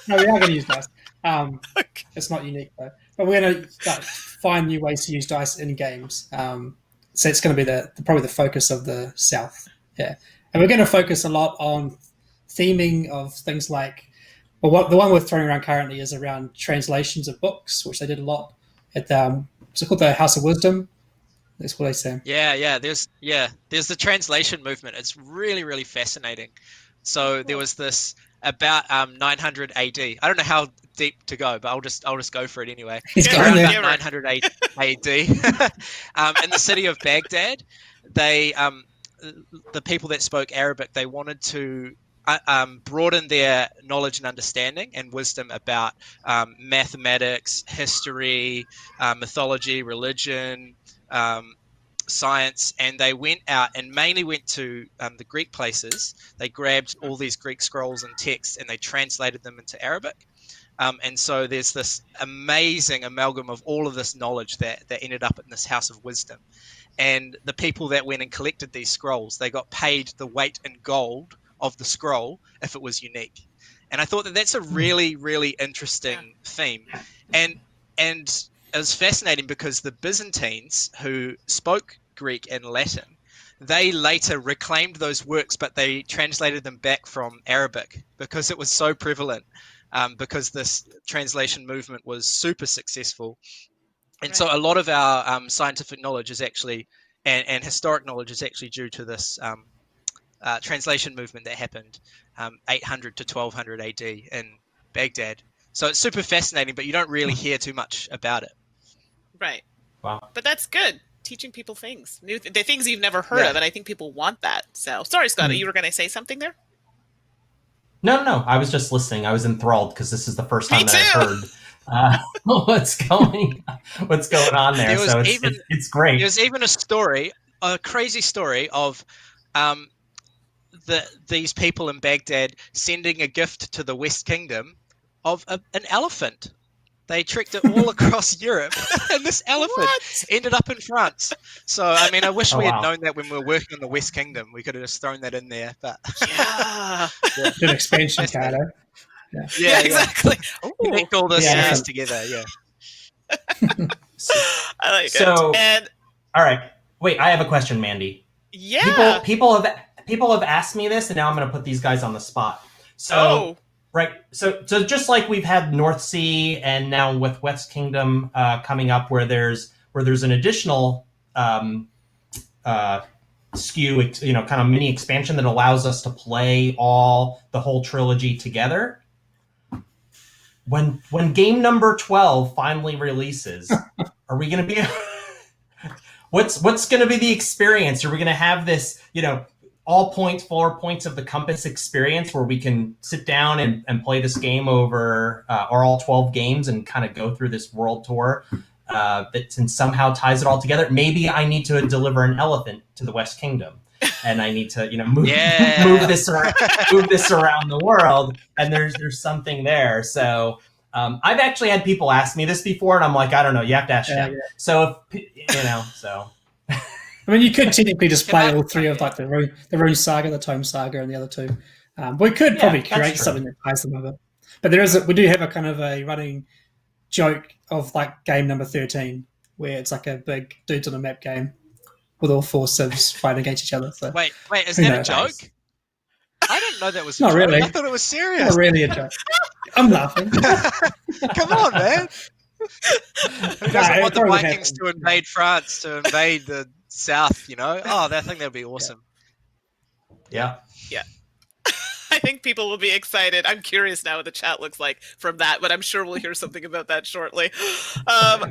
No, we are going to use dice. It's not unique though, but we're going to find new ways to use dice in games. So it's going to be probably the focus of the South. Yeah, and we're going to focus a lot on theming of things like. Well, the one we're throwing around currently is around translations of books, which they did a lot at what's it called, the House of Wisdom. That's what they say. Yeah. There's the translation movement. It's really, really fascinating. So there was this about 900 AD. I don't know how deep to go, but I'll just go for it anyway. He's Around going about there. 900 AD, in the city of Baghdad, they the people that spoke Arabic, they wanted to broaden their knowledge and understanding and wisdom about mathematics, history, mythology, religion, science, and they went out and mainly went to the Greek places. They grabbed all these Greek scrolls and texts and they translated them into Arabic. And so there's this amazing amalgam of all of this knowledge that ended up in this House of Wisdom. And the people that went and collected these scrolls, they got paid the weight in gold of the scroll if it was unique. And I thought that that's a really, really interesting theme. And it was fascinating because the Byzantines, who spoke Greek and Latin, they later reclaimed those works, but they translated them back from Arabic because it was so prevalent, because this translation movement was super successful. And so a lot of our scientific knowledge is actually, and historic knowledge is actually due to this translation movement that happened 800 to 1200 AD in Baghdad. So it's super fascinating, but you don't really hear too much about it. Right. Wow. But that's good. Teaching people things, the things you've never heard of, and I think people want that. So, sorry, Scott, you were going to say something there? No. I was just listening. I was enthralled because this is the first time Me that too. I've heard what's going on there. So it's great. There's even a crazy story of these people in Baghdad sending a gift to the West Kingdom of an elephant. They trekked it all across Europe, and this elephant ended up in France. So, I mean, I wish we had known that when we were working on the West Kingdom. We could have just thrown that in there. But Good expansion card. Yeah, exactly. You linked all this series together. Yeah. I like it. And all right, wait. I have a question, Mandy. Yeah. People have asked me this, and now I'm going to put these guys on the spot. So. Right. So just like we've had North Sea, and now with West Kingdom coming up, where there's an additional SKU, kind of mini expansion that allows us to play the whole trilogy together. When game number 12 finally releases, are we going to be? What's going to be the experience? Are we going to have this, all 4 points of the compass experience where we can sit down and play this game over, or all 12 games and kind of go through this world tour that somehow ties it all together? Maybe I need to deliver an elephant to the West Kingdom, and I need to, move this around the world, and there's something there. So I've actually had people ask me this before, and I'm like, I don't know. You have to ask them. Yeah. So so. I mean, you could technically just play all three of like the Rune Saga, the Tome Saga, and the other two. We could probably create something that ties them over. But we do have a kind of a running joke of like game number 13, where it's like a big dudes on a map game with all 4 civs fighting against each other. So wait, is that a joke? I didn't know that was a Not joke. really. I thought it was serious. Not really a joke. I'm laughing. Come on, man. Who doesn't want the Vikings to invade France, to invade the South, Oh, I think that would be awesome. Yeah. I think people will be excited. I'm curious now what the chat looks like from that, but I'm sure we'll hear something about that shortly.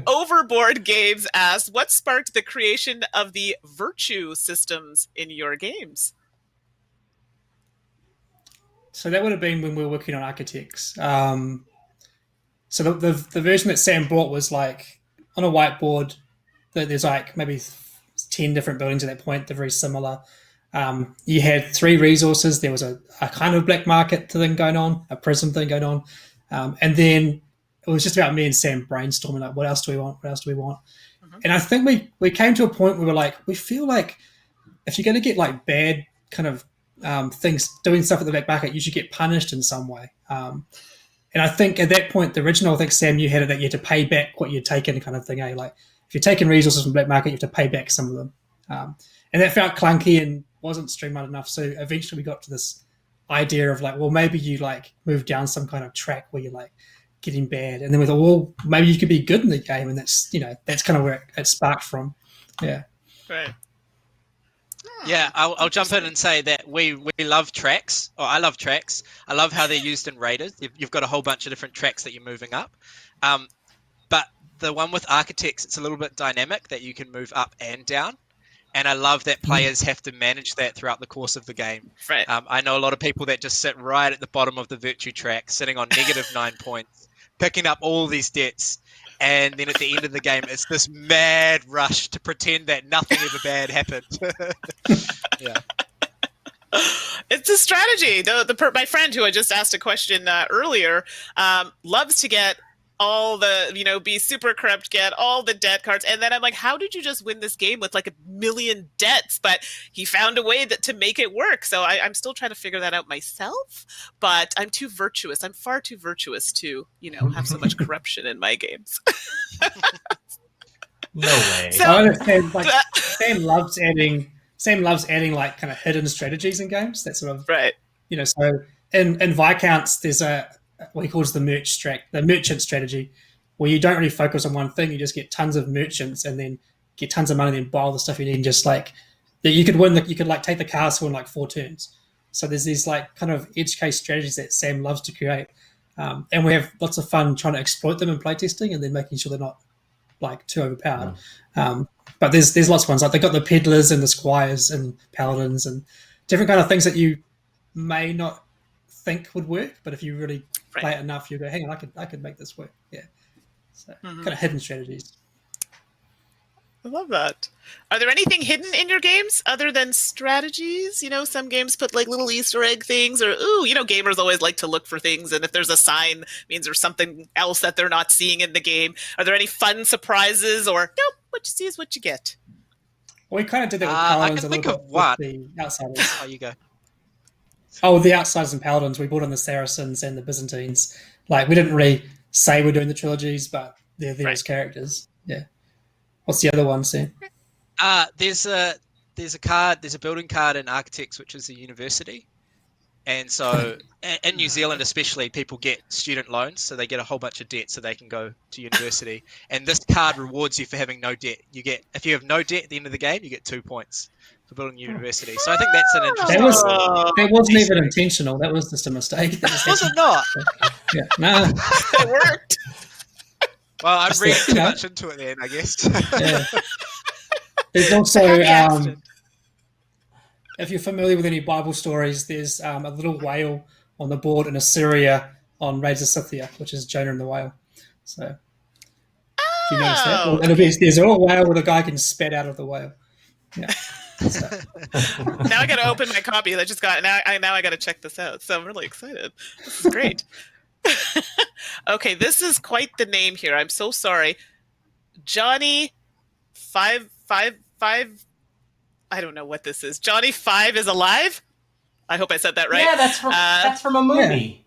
Overboard Games asks, what sparked the creation of the virtue systems in your games? So that would have been when we were working on Architects. So the version that Sam bought was like on a whiteboard. There's like maybe 10 different buildings at that point. They're very similar. You had 3 resources. There was a kind of black market thing going on, a prism thing going on, and then it was just about me and Sam brainstorming like, what else do we want? What else do we want? Mm-hmm. And I think we came to a point where we were like, we feel like if you're going to get like bad kind of things, doing stuff at the black market, you should get punished in some way. And I think at that point, the original, I think Sam, you had it that you had to pay back what you'd taken, kind of thing. Like if you're taking resources from black market, you have to pay back some of them, and that felt clunky and wasn't streamlined enough. So eventually, we got to this idea of like, well, maybe you like move down some kind of track where you're like getting bad, and then we thought, well, maybe you could be good in the game, and that's kind of where it sparked from. Yeah. Right. Yeah, I'll jump in and say that we love tracks. Or I love tracks. I love how they're used in Raiders. You've got a whole bunch of different tracks that you're moving up. But the one with architects, it's a little bit dynamic that you can move up and down. And I love that players have to manage that throughout the course of the game. Right. I know a lot of people that just sit right at the bottom of the virtue track, sitting on -9 points, picking up all these debts. And then at the end of the game, it's this mad rush to pretend that nothing ever bad happened. Yeah, it's a strategy. My friend who I just asked a question earlier loves to get all the, be super corrupt, get all the debt cards. And then I'm like, how did you just win this game with like 1 million debts? But he found a way to make it work. So I'm still trying to figure that out myself, but I'm too virtuous. I'm far too virtuous to, have so much corruption in my games. No way. So, I understand, like, Sam loves adding like kind of hidden strategies in games. That's sort of, right. So in Viscounts, there's what he calls the merchant strategy, where you don't really focus on one thing. You just get tons of merchants and then get tons of money and then buy all the stuff you need. And just like that, you could like take the castle in like 4 turns. So there's these like kind of edge case strategies that Sam loves to create, and we have lots of fun trying to exploit them in playtesting and then making sure they're not like too overpowered. But there's lots of ones, like they got the peddlers and the squires and paladins and different kind of things that you may not think would work, but if you really play it enough, you go, hang on, I could make this work. Yeah. So kind of hidden strategies. I love that. Are there anything hidden in your games other than strategies? Some games put like little Easter egg things, or gamers always like to look for things, and if there's a sign, it means there's something else that they're not seeing in the game. Are there any fun surprises, or nope, what you see is what you get? Well, we kind of did that with Paladins. I can think of what. The Outsiders. Oh, you go. Oh, the Outsiders and Paladins. We brought in the Saracens and the Byzantines. Like, we didn't really say we're doing the trilogies, but they're there as characters. Yeah. What's the other one, Sam? There's a building card in Architects, which is a university. And so in New Zealand especially, people get student loans, so they get a whole bunch of debt so they can go to university. And this card rewards you for having no debt. If you have no debt at the end of the game, you get 2 points for building a university. So I think that's an interesting... That wasn't even intentional. That was just a mistake. Was it not? Yeah, no. It worked. Well, I'm reading too much into it then, I guess. Yeah. There's also, if you're familiar with any Bible stories, there's a little whale on the board in Assyria on Raiders of Cythia, which is Jonah and the whale. So, do you notice that? Well, there's a little whale where the guy can spat out of the whale. Yeah. So. Now I got to open my copy. I just got now I got to check this out. So I'm really excited. This is great. Okay, this is quite the name here. I'm so sorry. Johnny 555. I don't know what this is. Johnny 5 is alive? I hope I said that right. Yeah, that's from a movie.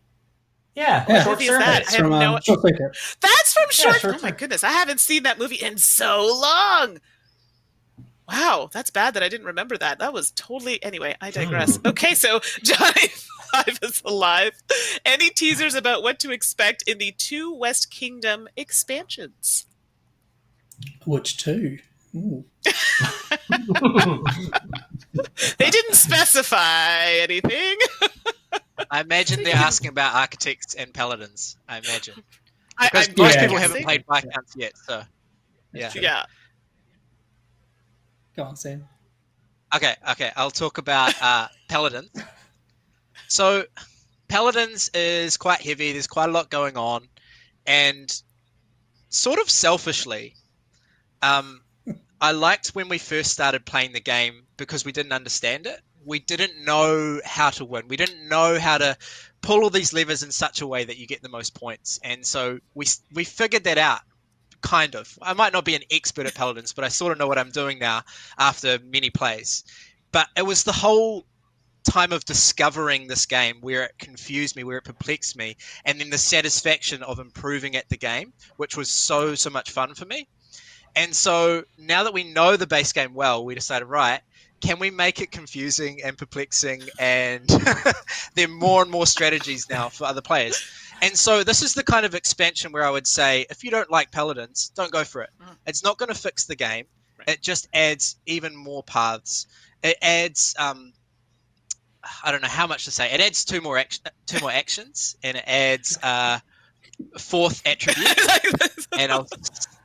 Yeah. What movie is that? I have no. Short Circuit. That's from Short. Short Oh my goodness, I haven't seen that movie in so long. Wow, that's bad that I didn't remember that. That was totally... Anyway, I digress. Okay, so Johnny 5 is alive. Any teasers about what to expect in the 2 West Kingdom expansions? Which 2? Ooh. They didn't specify anything. I imagine they're asking about Architects and Paladins. I imagine. Because most people haven't played Viscounts yet, so... Yeah. Go on, Sam. Okay. I'll talk about Paladins. So, Paladins is quite heavy. There's quite a lot going on. And sort of selfishly, I liked when we first started playing the game because we didn't understand it. We didn't know how to win. We didn't know how to pull all these levers in such a way that you get the most points. And so we figured that out, kind of. I might not be an expert at Paladins, but I sort of know what I'm doing now after many plays. But it was the whole time of discovering this game where it confused me, where it perplexed me, and then the satisfaction of improving at the game, which was so much fun for me. And so now that we know the base game well, we decided, right, can we make it confusing and perplexing, and there are more and more strategies now for other players. And so this is the kind of expansion where I would say, if you don't like Paladins, don't go for it. It's not going to fix the game. It just adds even more paths. It adds, I don't know how much to say. It adds two more actions, and it adds fourth attribute. And I'll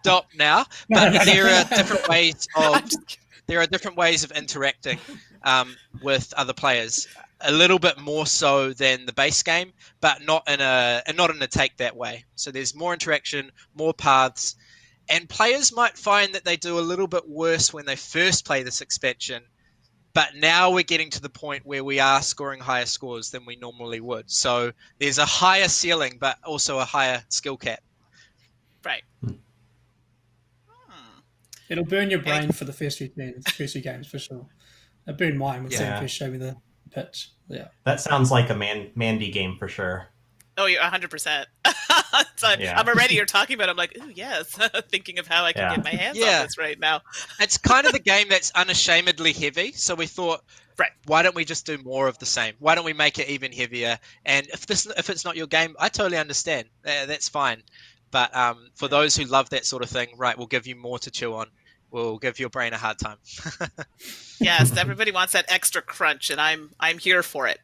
stop now. But there are different ways of interacting with other players. A little bit more so than the base game, but not in a take that way. So there's more interaction, more paths, and players might find that they do a little bit worse when they first play this expansion. But now we're getting to the point where we are scoring higher scores than we normally would. So there's a higher ceiling, but also a higher skill cap. Right. It'll burn your brain for the first few games for sure. It burned mine when Sam first showed me the pitch. Yeah. That sounds like a Mandy game for sure. Oh, you're 100%. So I'm already, you're talking about it, I'm like, ooh, yes. Thinking of how I can get my hands on this right now. It's kind of the game that's unashamedly heavy. So we thought, why don't we just do more of the same? Why don't we make it even heavier? And if it's not your game, I totally understand. That's fine. But for those who love that sort of thing, right, we'll give you more to chew on. We'll give your brain a hard time. Yes, everybody wants that extra crunch, and I'm here for it.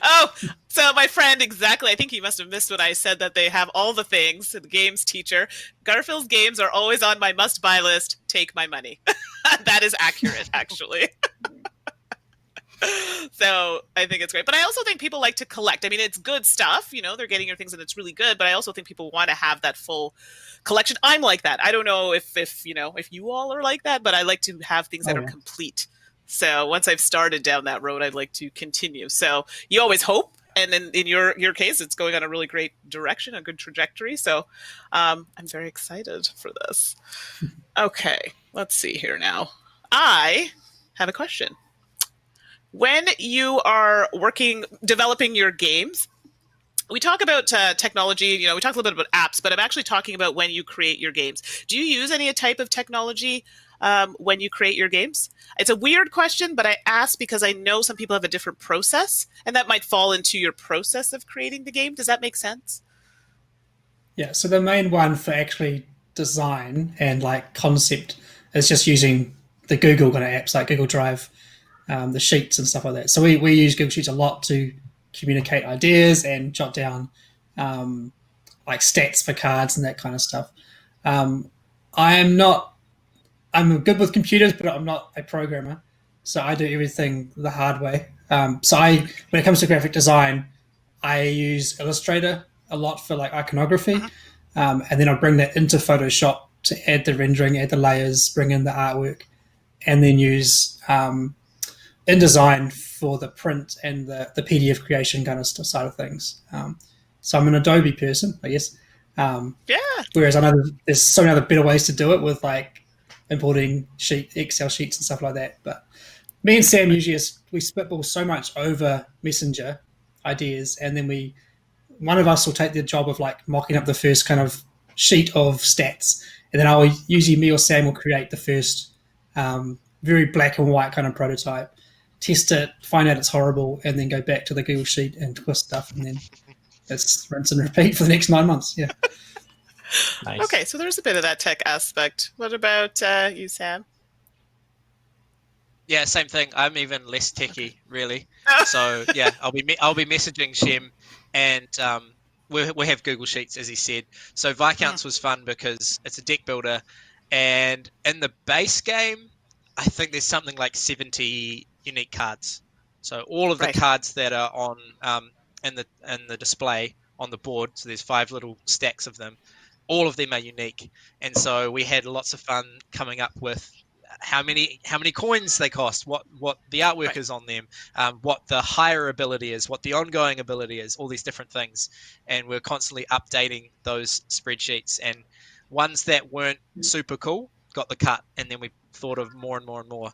Oh, so my friend, exactly. I think he must have missed what I said, that they have all the things. The games teacher. Garfield's games are always on my must-buy list. Take my money. That is accurate, actually. So I think it's great. But I also think people like to collect. I mean, it's good stuff. You know, they're getting your things and it's really good. But I also think people want to have that full collection. I'm like that. I don't know if you all are like that, but I like to have things that are complete. So once I've started down that road, I'd like to continue. So you always hope. And in your case, it's going on a really great direction, a good trajectory. So I'm very excited for this. Okay, let's see here now. I have a question. When you are developing your games, we talk about technology, we talk a little bit about apps, but I'm actually talking about when you create your games. Do you use any type of technology when you create your games? It's a weird question, but I ask because I know some people have a different process, and that might fall into your process of creating the game. Does that make sense? Yeah, so the main one for actually design and like concept is just using the Google kind of apps like Google Drive, the Sheets and stuff like that. So we use Google Sheets a lot to communicate ideas and jot down like stats for cards and that kind of stuff. I'm good with computers, but I'm not a programmer. So I do everything the hard way. When it comes to graphic design, I use Illustrator a lot for like iconography. And then I'll bring that into Photoshop to add the rendering, add the layers, bring in the artwork, and then use InDesign for the print and the PDF creation kind of side of things. So I'm an Adobe person, I guess. Whereas I know there's so many other better ways to do it with like importing Excel sheets and stuff like that. But me and Sam usually we spitball so much over Messenger ideas, and then one of us will take the job of like mocking up the first kind of sheet of stats, and then usually me or Sam will create the first very black and white kind of prototype, test it, find out it's horrible, and then go back to the Google sheet and twist stuff, and then it's rinse and repeat for the next 9 months. Yeah. Nice. Okay, so there's a bit of that tech aspect. What about you, Sam? Yeah, same thing. I'm even less techie, really. So yeah, I'll be messaging Shem, and we have Google Sheets, as he said. So Viscounts was fun because it's a deck builder, and in the base game, I think there's something like 70 unique cards. So all of the cards that are on in the display on the board. So there's 5 little stacks of them. all of them are unique. And so we had lots of fun coming up with how many coins they cost, what the artwork is on them, what the higher ability is, what the ongoing ability is, all these different things. And we're constantly updating those spreadsheets, and ones that weren't super cool got the cut, and then we thought of more and more and more.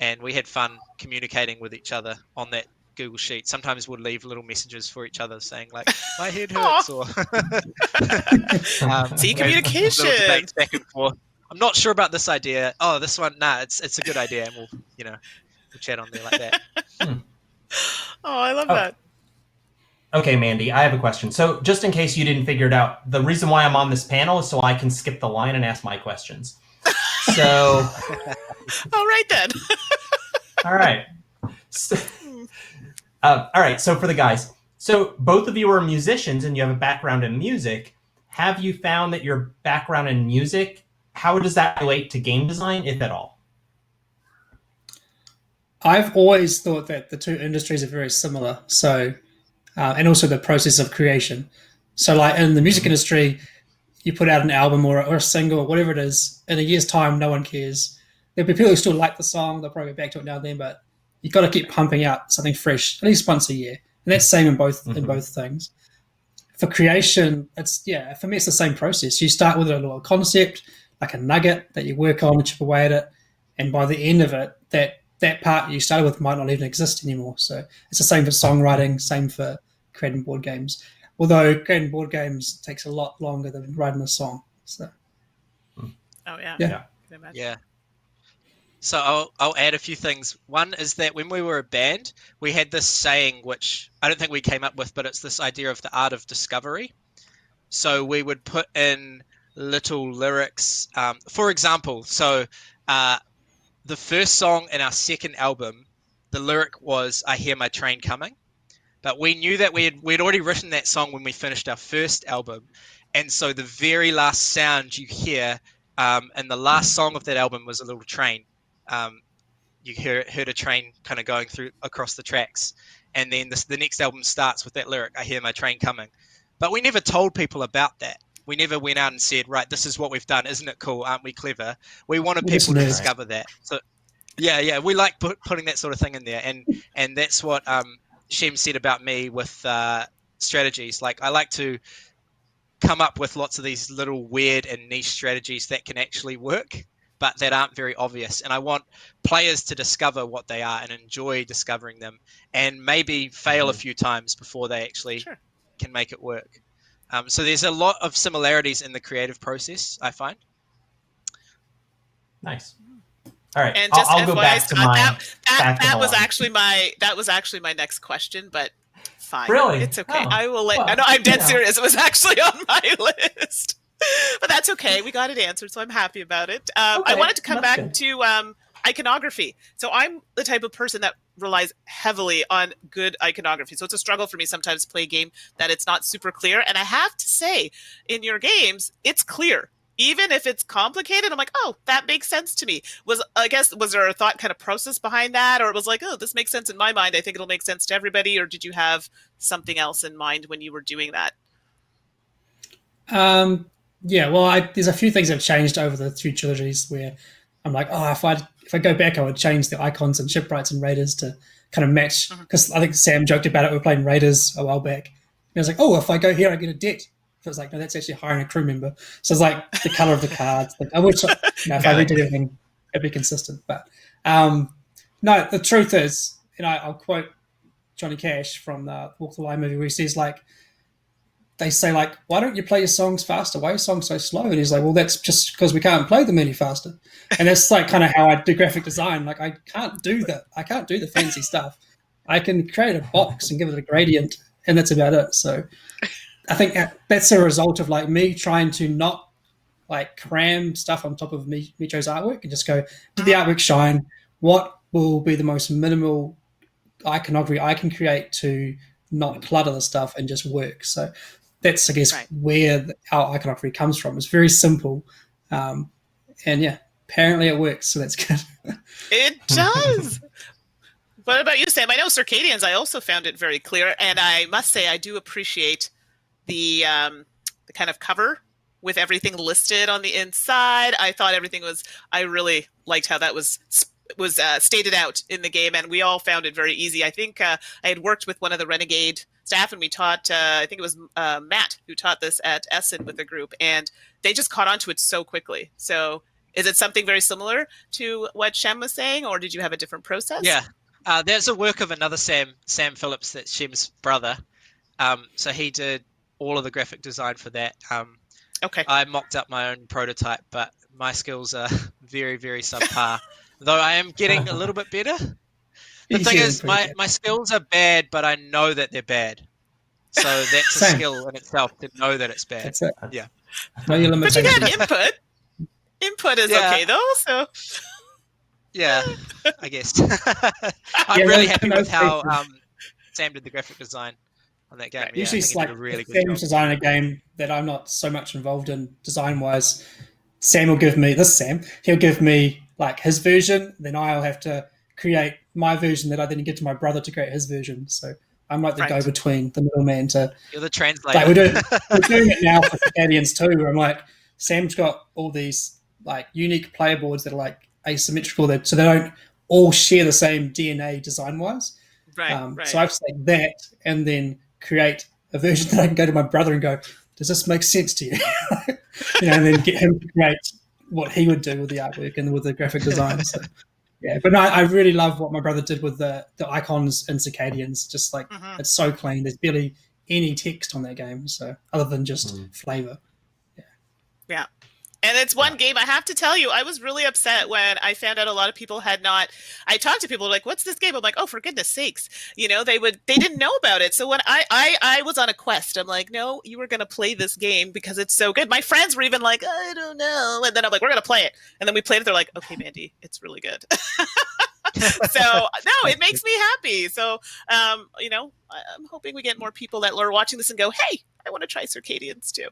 And we had fun communicating with each other on that Google Sheet. Sometimes we'd leave little messages for each other saying like, my head hurts, or See, communication. Little debates back and forth. I'm not sure about this idea. Oh, this one, nah, it's a good idea, and we'll chat on there like that. Oh, I love that. Okay, Mandy, I have a question. So just in case you didn't figure it out, the reason why I'm on this panel is so I can skip the line and ask my questions. So, all right then. all right. So, all right. So for the guys, so both of you are musicians and you have a background in music. Have you found that your background in music, how does that relate to game design, if at all? I've always thought that the two industries are very similar. So, and also the process of creation. So, like in the music industry, you put out an album or a single or whatever it is, in a year's time, no one cares. There'll be people who still like the song, they'll probably go back to it now and then, but you've got to keep pumping out something fresh at least once a year. And that's the same in both things. For creation, for me, it's the same process. You start with a little concept, like a nugget that you work on and chip away at it. And by the end of it, that part you started with might not even exist anymore. So it's the same for songwriting, same for creating board games. Although creating board games takes a lot longer than writing a song. So. Oh yeah. Yeah. Yeah. So I'll add a few things. One is that when we were a band, we had this saying, which I don't think we came up with, but it's this idea of the art of discovery. So we would put in little lyrics. For example, so the first song in our second album, the lyric was, "I hear my train coming." But we knew that we'd already written that song when we finished our first album. And so the very last sound you hear, and the last song of that album was a little train. You heard a train kind of going through across the tracks. And then the next album starts with that lyric, "I hear my train coming." But we never told people about that. We never went out and said, right, this is what we've done. Isn't it cool? Aren't we clever? We wanted people to discover that. So yeah, we like putting that sort of thing in there. And that's what Shem said about me with strategies. Like, I like to come up with lots of these little weird and niche strategies that can actually work, but that aren't very obvious. And I want players to discover what they are and enjoy discovering them, and maybe fail a few times before they actually can make it work. So there's a lot of similarities in the creative process, I find. Nice. All right, and just I'll go back to my that was actually my next question, but fine. Really? It's okay. Oh, I will let. well, I know I'm dead serious. It was actually on my list, but that's okay. We got it answered, so I'm happy about it. I wanted to come back to iconography. So I'm the type of person that relies heavily on good iconography. So it's a struggle for me sometimes to play a game that it's not super clear. And I have to say, in your games, it's clear. Even if it's complicated, I'm like, oh, that makes sense to me. Was there a thought kind of process behind that? Or it was like, oh, this makes sense in my mind. I think it'll make sense to everybody. Or did you have something else in mind when you were doing that? There's a few things that have changed over the two trilogies where I'm like, oh, if I go back, I would change the icons and shipwrights and raiders to kind of match. Because I think Sam joked about it. We were playing raiders a while back. And I was like, oh, if I go here, I get a debt. So it's like, no, that's actually hiring a crew member. So it's like the color of the cards. Like, I wish, if I redid everything, it'd be consistent. But no, the truth is, I'll quote Johnny Cash from the Walk the Line movie where he says, like, they say, like, why don't you play your songs faster? Why are your songs so slow? And he's like, well, that's just because we can't play them any faster. And that's like kind of how I do graphic design. Like, I can't do that. I can't do the fancy stuff. I can create a box and give it a gradient, and that's about it. So I think that's a result of like me trying to not like cram stuff on top of Micho's artwork and just go, did the artwork shine? What will be the most minimal iconography I can create to not clutter the stuff and just work? So that's, I guess, where our iconography comes from. It's very simple. And yeah, apparently it works. So that's good. It does. What about you, Sam? I know Circadians, I also found it very clear. And I must say, I do appreciate the kind of cover with everything listed on the inside. I thought I really liked how that was stated out in the game, and we all found it very easy. I think I had worked with one of the Renegade staff, and we taught, I think it was Matt who taught this at Essen with the group, and they just caught on to it so quickly. So is it something very similar to what Shem was saying, or did you have a different process? Yeah. There's a work of another Sam Phillips, that's Shem's brother. So he did all of the graphic design for that. Okay. I mocked up my own prototype, but my skills are very, very subpar. Though I am getting a little bit better. The thing is, my skills are bad, but I know that they're bad. So that's a skill in itself, to know that it's bad. That's it. Yeah. Know your But you limitations. got input. Input is okay though, so Yeah, I guess. I'm really happy with how Sam did the graphic design on that game. Right. Yeah, Usually I it's think he like did a really good Sam's job. designing a game that I'm not so much involved in design-wise. Sam will give me, he'll give me like his version, then I'll have to create my version that I then give to my brother to create his version. So I'm like the go-between, the middleman to... You're the translator. Like we're doing it now for Paladins too, where I'm like, Sam's got all these like unique player boards that are like asymmetrical, so they don't all share the same DNA design-wise. right. So I have to take that and then create a version that I can go to my brother and go, does this make sense to you? And then get him to create what he would do with the artwork and with the graphic design. So, yeah, but no, I really love what my brother did with the icons in Circadians. Just like it's so clean. There's barely any text on that game, so other than just flavor. Yeah. And it's one game, I have to tell you, I was really upset when I found out a lot of people had not. I talked to people like, what's this game? I'm like, oh, for goodness sakes. They didn't know about it. So when I was on a quest, I'm like, no, you were going to play this game because it's so good. My friends were even like, I don't know. And then I'm like, we're going to play it. And then we played it. They're like, okay, Mandy, it's really good. So no, it makes me happy. So, I'm hoping we get more people that are watching this and go, hey, I want to try Circadians too.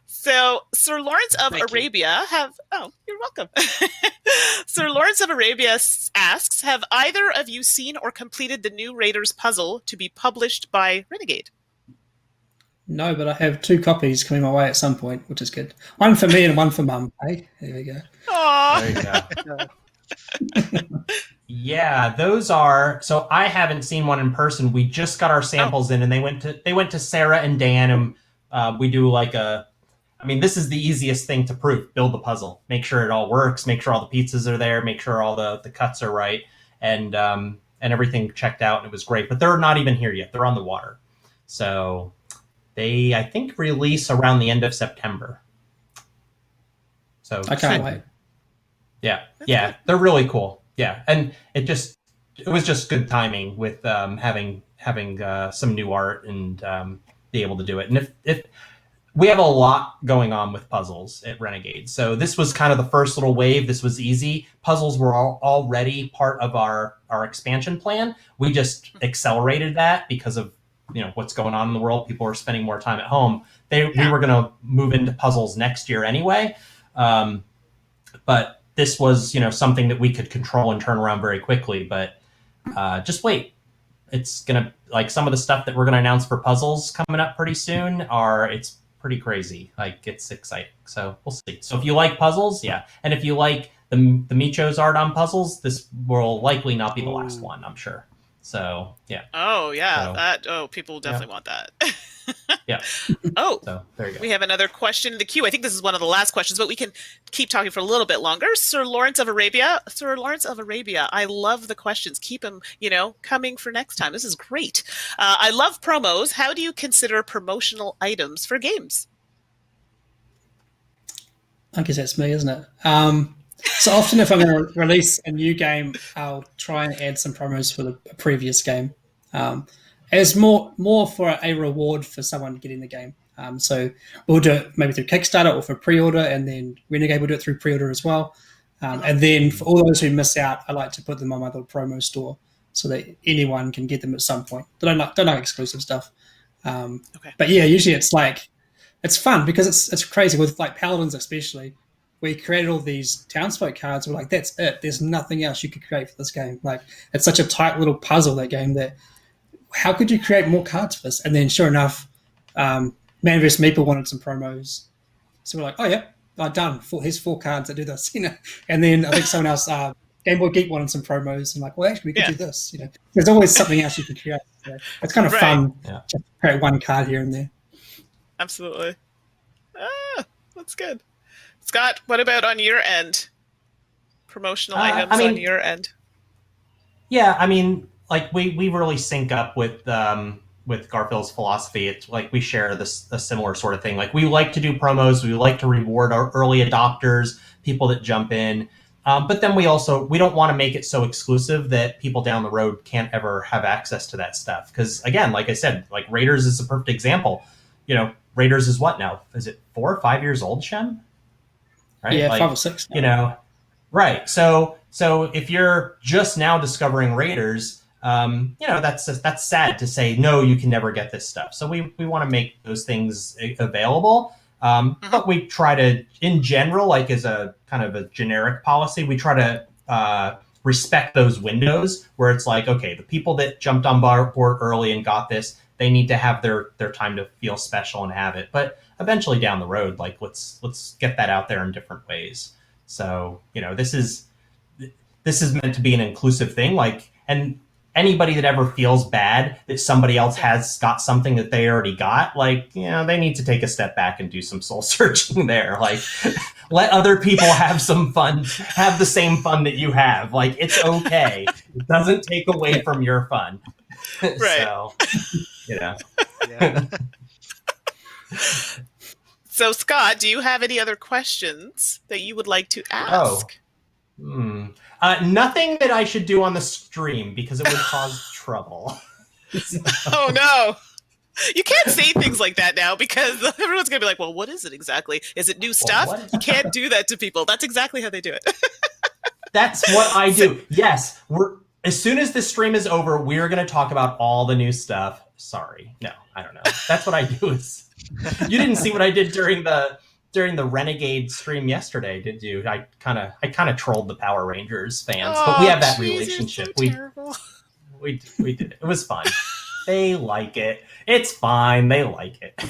So Sir Lawrence of Arabia you're welcome. Sir Lawrence of Arabia asks, have either of you seen or completed the new Raiders puzzle to be published by Renegade? No, but I have 2 copies coming my way at some point, which is good. One for me and one for Mum. Hey, there we go. Aww. There you go. Yeah, those are. So I haven't seen one in person. We just got our samples in, and they went to Sarah and Dan, and we do like a. I mean, this is the easiest thing to prove. Build the puzzle. Make sure it all works. Make sure all the pizzas are there. Make sure all the cuts are right, and everything checked out. And it was great. But they're not even here yet. They're on the water. So they, I think, release around the end of September. So I can't wait. Yeah, they're really cool. Yeah, and it was just good timing with having some new art and be able to do it. And if we have a lot going on with puzzles at Renegade, so this was kind of the first little wave. This was easy. Puzzles were already part of our expansion plan. We just accelerated that because of what's going on in the world. People are spending more time at home. We were going to move into puzzles next year anyway, but this was, something that we could control and turn around very quickly. But just wait. It's going to, like, some of the stuff that we're going to announce for puzzles coming up pretty soon it's pretty crazy. Like, it's exciting. So we'll see. So if you like puzzles, yeah. And if you like the Micho's art on puzzles, this will likely not be the last one, I'm sure. So, yeah. Oh, yeah. People definitely want that. Yeah. Oh, so there you go. We have another question in the queue. I think this is one of the last questions, but we can keep talking for a little bit longer. Sir Lawrence of Arabia, I love the questions. Keep them, coming for next time. This is great. I love promos. How do you consider promotional items for games? I guess that's me, isn't it? So often if I'm going to release a new game, I'll try and add some promos for the previous game. As more for a reward for someone getting the game. So we'll do it maybe through Kickstarter or for pre-order, and then Renegade will do it through pre-order as well. And then for all those who miss out, I like to put them on my little promo store so that anyone can get them at some point. Don't like exclusive stuff. Okay. But yeah, usually it's fun because it's crazy with like Paladins especially. We created all these townsfolk cards. We're like, that's it. There's nothing else you could create for this game. Like, it's such a tight little puzzle, that game, that how could you create more cards for this? And then sure enough, Man vs. Meeple wanted some promos. So we're like, oh yeah, done. Here's 4 cards that do this, And then I think someone else, Game Boy Geek wanted some promos, and like, well, actually, we could do this, There's always something else you can create. So it's kind of fun to create one card here and there. Absolutely. That's good. Scott, what about on your end? Promotional items on your end? Yeah, I mean, like we really sync up with Garfield's philosophy. It's like we share a similar sort of thing. Like we like to do promos. We like to reward our early adopters, people that jump in. But then we don't want to make it so exclusive that people down the road can't ever have access to that stuff. Because again, like I said, like Raiders is a perfect example. Raiders is what now? Is it 4 or 5 years old, Shem? Right? Yeah, 5 or 6. Right. So if you're just now discovering Raiders, that's sad to say, no, you can never get this stuff. So we want to make those things available. But we try to, in general, like as a kind of a generic policy, we try to respect those windows where it's like, okay, the people that jumped on board early and got this, they need to have their time to feel special and have it. But eventually down the road, like let's get that out there in different ways. So, this is meant to be an inclusive thing. Like, and anybody that ever feels bad that somebody else has got something that they already got, like, they need to take a step back and do some soul searching there. Like, let other people have some fun, have the same fun that you have. Like, it's okay. It doesn't take away from your fun. Right. So, Yeah. So, Scott, do you have any other questions that you would like to ask? Nothing that I should do on the stream because it would cause trouble. Oh, no. You can't say things like that now because everyone's going to be like, well, what is it exactly? Is it new stuff? You can't do that to people. That's exactly how they do it. That's what I do. Yes. As soon as this stream is over, we're going to talk about all the new stuff. Sorry. No, I don't know. That's what I do. You didn't see what I did during the Renegade stream yesterday, did you? I kind of trolled the Power Rangers fans, but we have that relationship. So we did it. It was fun. They like it. It's fine. They like it.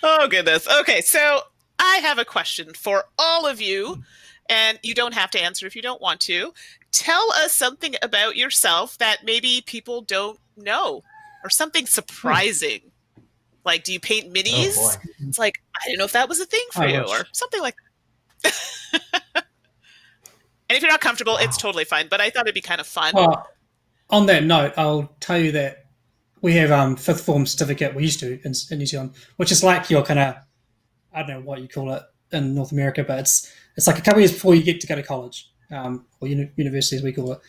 Oh, goodness. Okay, so I have a question for all of you, and you don't have to answer if you don't want to. Tell us something about yourself that maybe people don't know, or something surprising. Like, do you paint minis? Oh, boy. It's like, I don't know if that was a thing for you, or something like that. And if you're not comfortable, it's totally fine, but I thought it'd be kind of fun. Well, on that note, I'll tell you that we have 5th form certificate, we used to in New Zealand, which is like your kind of, I don't know what you call it in North America, but it's like a couple of years before you get to go to college, or university as we call it.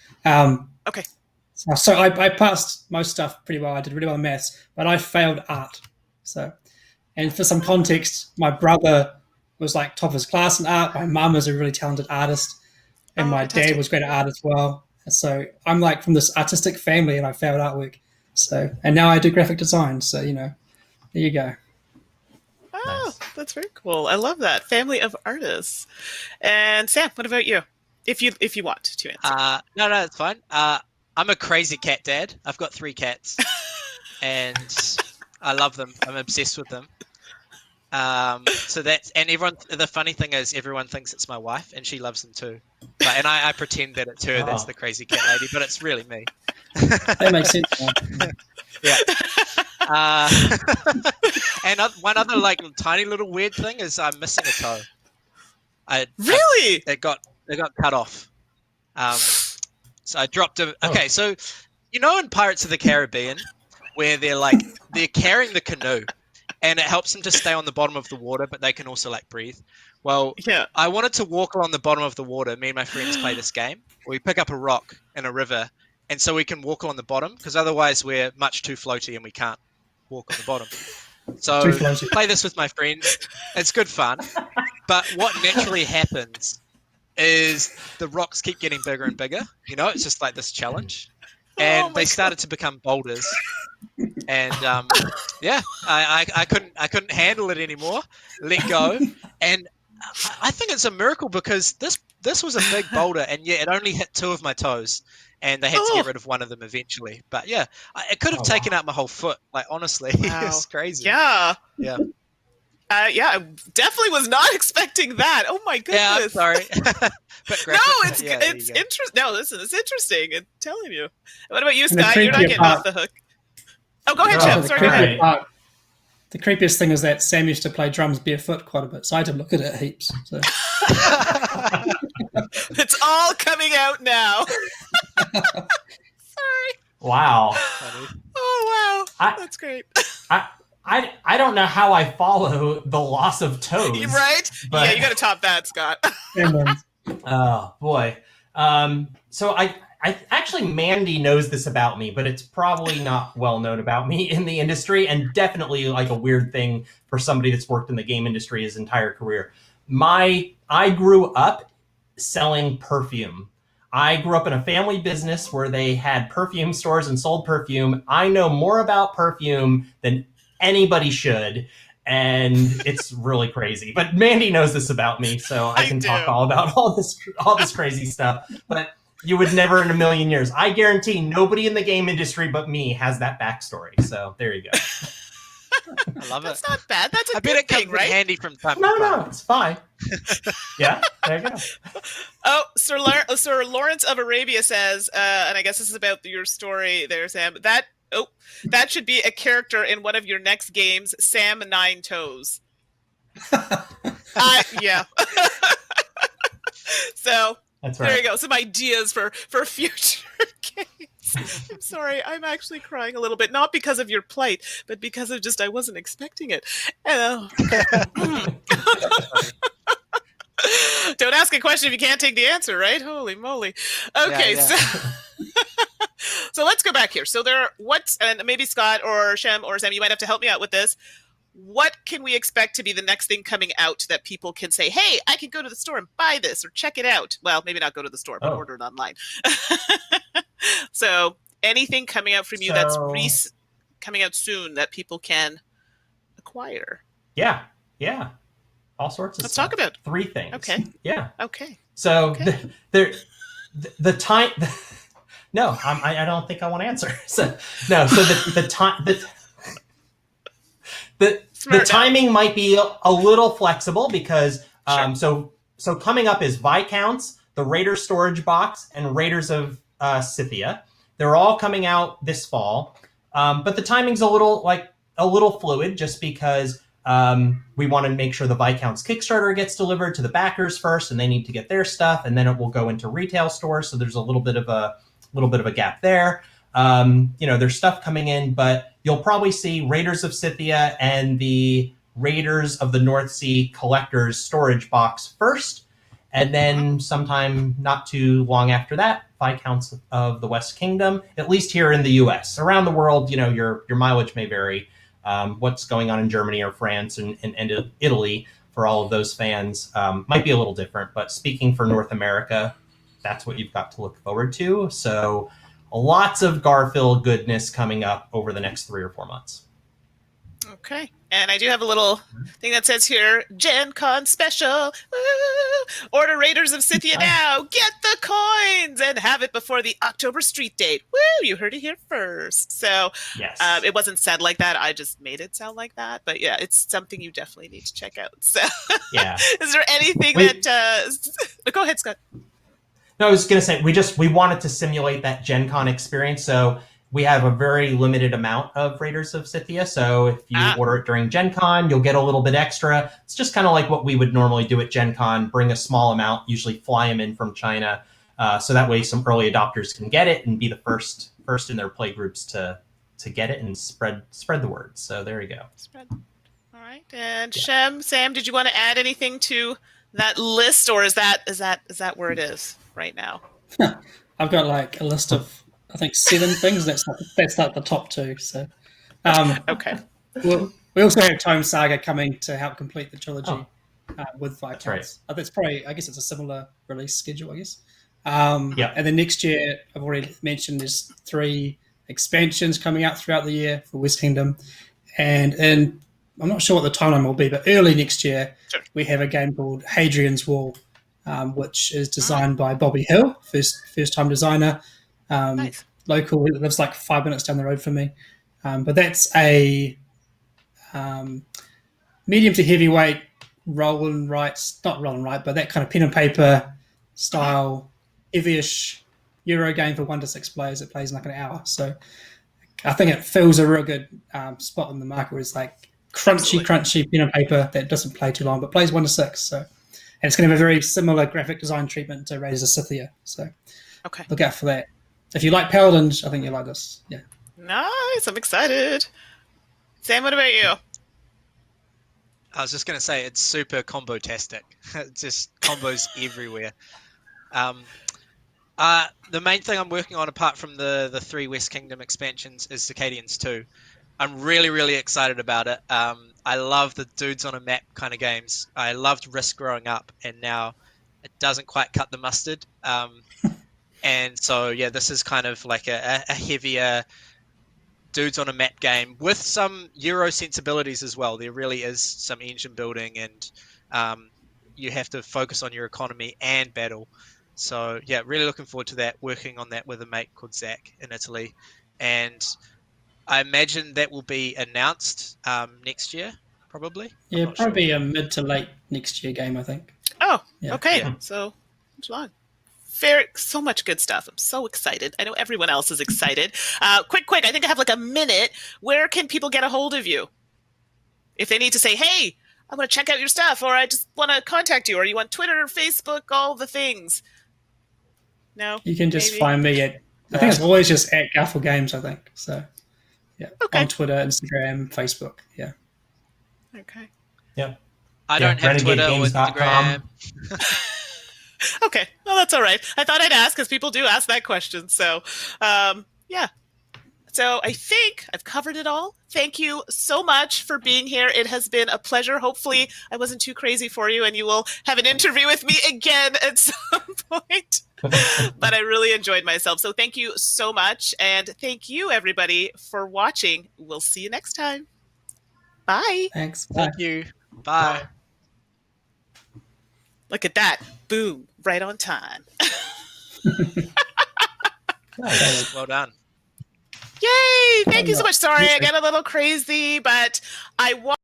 Okay. So I passed most stuff pretty well. I did really well in maths, but I failed art. So, and for some context, my brother was like top of his class in art. My mum is a really talented artist, and my fantastic. dad was great at art as well. So I'm like from this artistic family, and I failed artwork. So, and now I do graphic design. So there you go. Oh, Nice. That's very cool. I love that. Family of artists. And Sam, what about you? If you want to answer. No, it's fine. I'm a crazy cat dad. I've got 3 cats, and I love them. I'm obsessed with them. So that's, and everyone. The funny thing is, everyone thinks it's my wife, and she loves them too. And I pretend that it's her that's the crazy cat lady, but it's really me. That makes sense. Man. Yeah. And one other like tiny little weird thing is I'm missing a toe. Really? It got cut off. So I dropped a. Okay, so in Pirates of the Caribbean, where they're carrying the canoe, and it helps them to stay on the bottom of the water, but they can also like breathe. Well, Yeah. I wanted to walk along the bottom of the water. Me and my friends play this game. We pick up a rock in a river, and so we can walk along the bottom, because otherwise we're much too floaty and we can't walk on the bottom. So Too floaty. play this with my friends. It's good fun. But what naturally happens is the rocks keep getting bigger and bigger. It's just like this challenge. And they started to become boulders. And I couldn't handle it anymore. Let go. And I think it's a miracle, because this was a big boulder, and yet it only hit 2 of my toes. and they had to get rid of one of them eventually. But yeah, it could have taken out my whole foot. Like honestly, it's crazy. Yeah. Yeah. I definitely was not expecting that. Oh my goodness. Yeah, I'm sorry. No, it's interesting. No, listen, it's interesting. I'm telling you. What about you, Scott? You're not getting off the hook. Oh, go ahead, Shem. Sorry, go ahead. The creepiest thing is that Sam used to play drums barefoot quite a bit, so I had to look at it heaps. So. It's all coming out now. Sorry. Wow. Oh, wow. That's great. I don't know how I follow the loss of toes. Right? But... Yeah, you got to top that, Scott. Oh, boy. So I actually, Mandy knows this about me, but it's probably not well known about me in the industry, and definitely like a weird thing for somebody that's worked in the game industry his entire career. I grew up selling perfume. I grew up in a family business where they had perfume stores and sold perfume. I know more about perfume than anybody should, and it's really crazy. But Mandy knows this about me, so I can talk all about all this crazy stuff. But you would never in a million years. I guarantee nobody in the game industry but me has that backstory. So there you go. I love it. That's not bad. That's a I good bet it thing, comes right? in handy from time to time. No, it's fine. Yeah, there you go. Oh, Sir Lawrence of Arabia says, and I guess this is about your story there, Sam, that should be a character in one of your next games, Sam Nine Toes. Yeah. So that's right. There you go. Some ideas for future games. I'm sorry. I'm actually crying a little bit, not because of your plight, but because of just I wasn't expecting it. Don't ask a question if you can't take the answer, right? Holy moly. Okay, yeah. So let's go back here. So and maybe Scott or Shem or Sam, you might have to help me out with this. What can we expect to be the next thing coming out that people can say, hey, I can go to the store and buy this or check it out? Well, maybe not go to the store, but order it online. So anything coming out from you that's coming out soon that people can acquire? Yeah. All sorts of Let's stuff. talk about 3 things. Okay. Yeah. Okay. So the time... No, I don't think I want to answer. So the time... The timing might be a little flexible because so coming up is Viscounts, the Raiders Storage Box, and Raiders of Cythia. They're all coming out this fall, but the timing's a little fluid just because we want to make sure the Viscounts Kickstarter gets delivered to the backers first, and they need to get their stuff, and then it will go into retail stores. So there's a little bit of a gap there. There's stuff coming in, but you'll probably see Raiders of Cythia and the Raiders of the North Sea Collectors Storage Box first, and then sometime not too long after that, Viscounts of the West Kingdom, at least here in the US. Around the world, your mileage may vary. What's going on in Germany or France and Italy for all of those fans might be a little different, but speaking for North America, that's what you've got to look forward to. So lots of Garfield goodness coming up over the next 3 or 4 months. Okay. And I do have a little thing that says here, Gen Con special. Woo! Order Raiders of Cythia now. Get the coins and have it before the October street date. Woo! You heard it here first. So yes. It wasn't said like that. I just made it sound like that. But yeah, it's something you definitely need to check out. So yeah. Is there anything go ahead, Scott. No, I was going to say, we wanted to simulate that Gen Con experience, so we have a very limited amount of Raiders of Cythia, so if you order it during Gen Con, you'll get a little bit extra. It's just kind of like what we would normally do at Gen Con, bring a small amount, usually fly them in from China, so that way some early adopters can get it and be the first in their play groups to get it and spread the word. So there you go. All right, and Shem, Sam, did you want to add anything to that list, or is that where it is right now? I've got like a list of I think 7 things. That's like the top 2. So okay. We also have Tome Saga coming to help complete the trilogy with Viscounts. That's right. That's probably, I guess it's a similar release schedule, I guess. And then next year, I've already mentioned there's 3 expansions coming out throughout the year for West Kingdom, and I'm not sure what the timeline will be, but early next year we have a game called Hadrian's Wall, which is designed by Bobby Hill, first time designer. Nice. Local, who lives like 5 minutes down the road from me. But that's a medium to heavyweight roll and writes, not roll and write, but that kind of pen and paper style, heavyish Euro game for 1 to 6 players. It plays in like an hour. So I think it fills a real good spot in the market where it's like crunchy pen and paper that doesn't play too long, but plays 1 to 6. So, and it's going to have a very similar graphic design treatment to Raiders of Cythia. So look out for that. If you like Paladins, I think you'll like this. Yeah. Nice. I'm excited. Sam, what about you? I was just going to say it's super combo-tastic. Just combos everywhere. The main thing I'm working on, apart from the 3 West Kingdom expansions, is Circadians 2. I'm really, really excited about it. I love the dudes on a map kind of games. I loved Risk growing up, and now it doesn't quite cut the mustard. And so, yeah, this is kind of like a heavier dudes on a map game with some Euro sensibilities as well. There really is some engine building, and you have to focus on your economy and battle. So yeah, really looking forward to that, working on that with a mate called Zach in Italy. And I imagine that will be announced next year, probably. Yeah, probably a mid to late next year game, I think. Oh, Yeah. okay. Yeah. So, long. So much good stuff. I'm so excited. I know everyone else is excited. Quick. I think I have like a minute. Where can people get a hold of you? If they need to say, hey, I want to check out your stuff, or I just want to contact you, or you want Twitter, Facebook, all the things. No? You can just find me at, I think it's always just at Garfield Games, I think. So, yeah. Okay. On Twitter, Instagram, Facebook. Yeah. Okay. Yep. I don't have Twitter or RenegadeGames.com. Instagram. Okay. Well, that's all right. I thought I'd ask because people do ask that question. So, yeah. So I think I've covered it all. Thank you so much for being here. It has been a pleasure. Hopefully I wasn't too crazy for you and you will have an interview with me again at some point. But I really enjoyed myself. So thank you so much. And thank you, everybody, for watching. We'll see you next time. Bye. Thanks. Bye. Thank you. Bye. Look at that. Boom. Right on time. Nice. Well done. Yay! Thank you so much. Sorry, I got a little crazy, but I want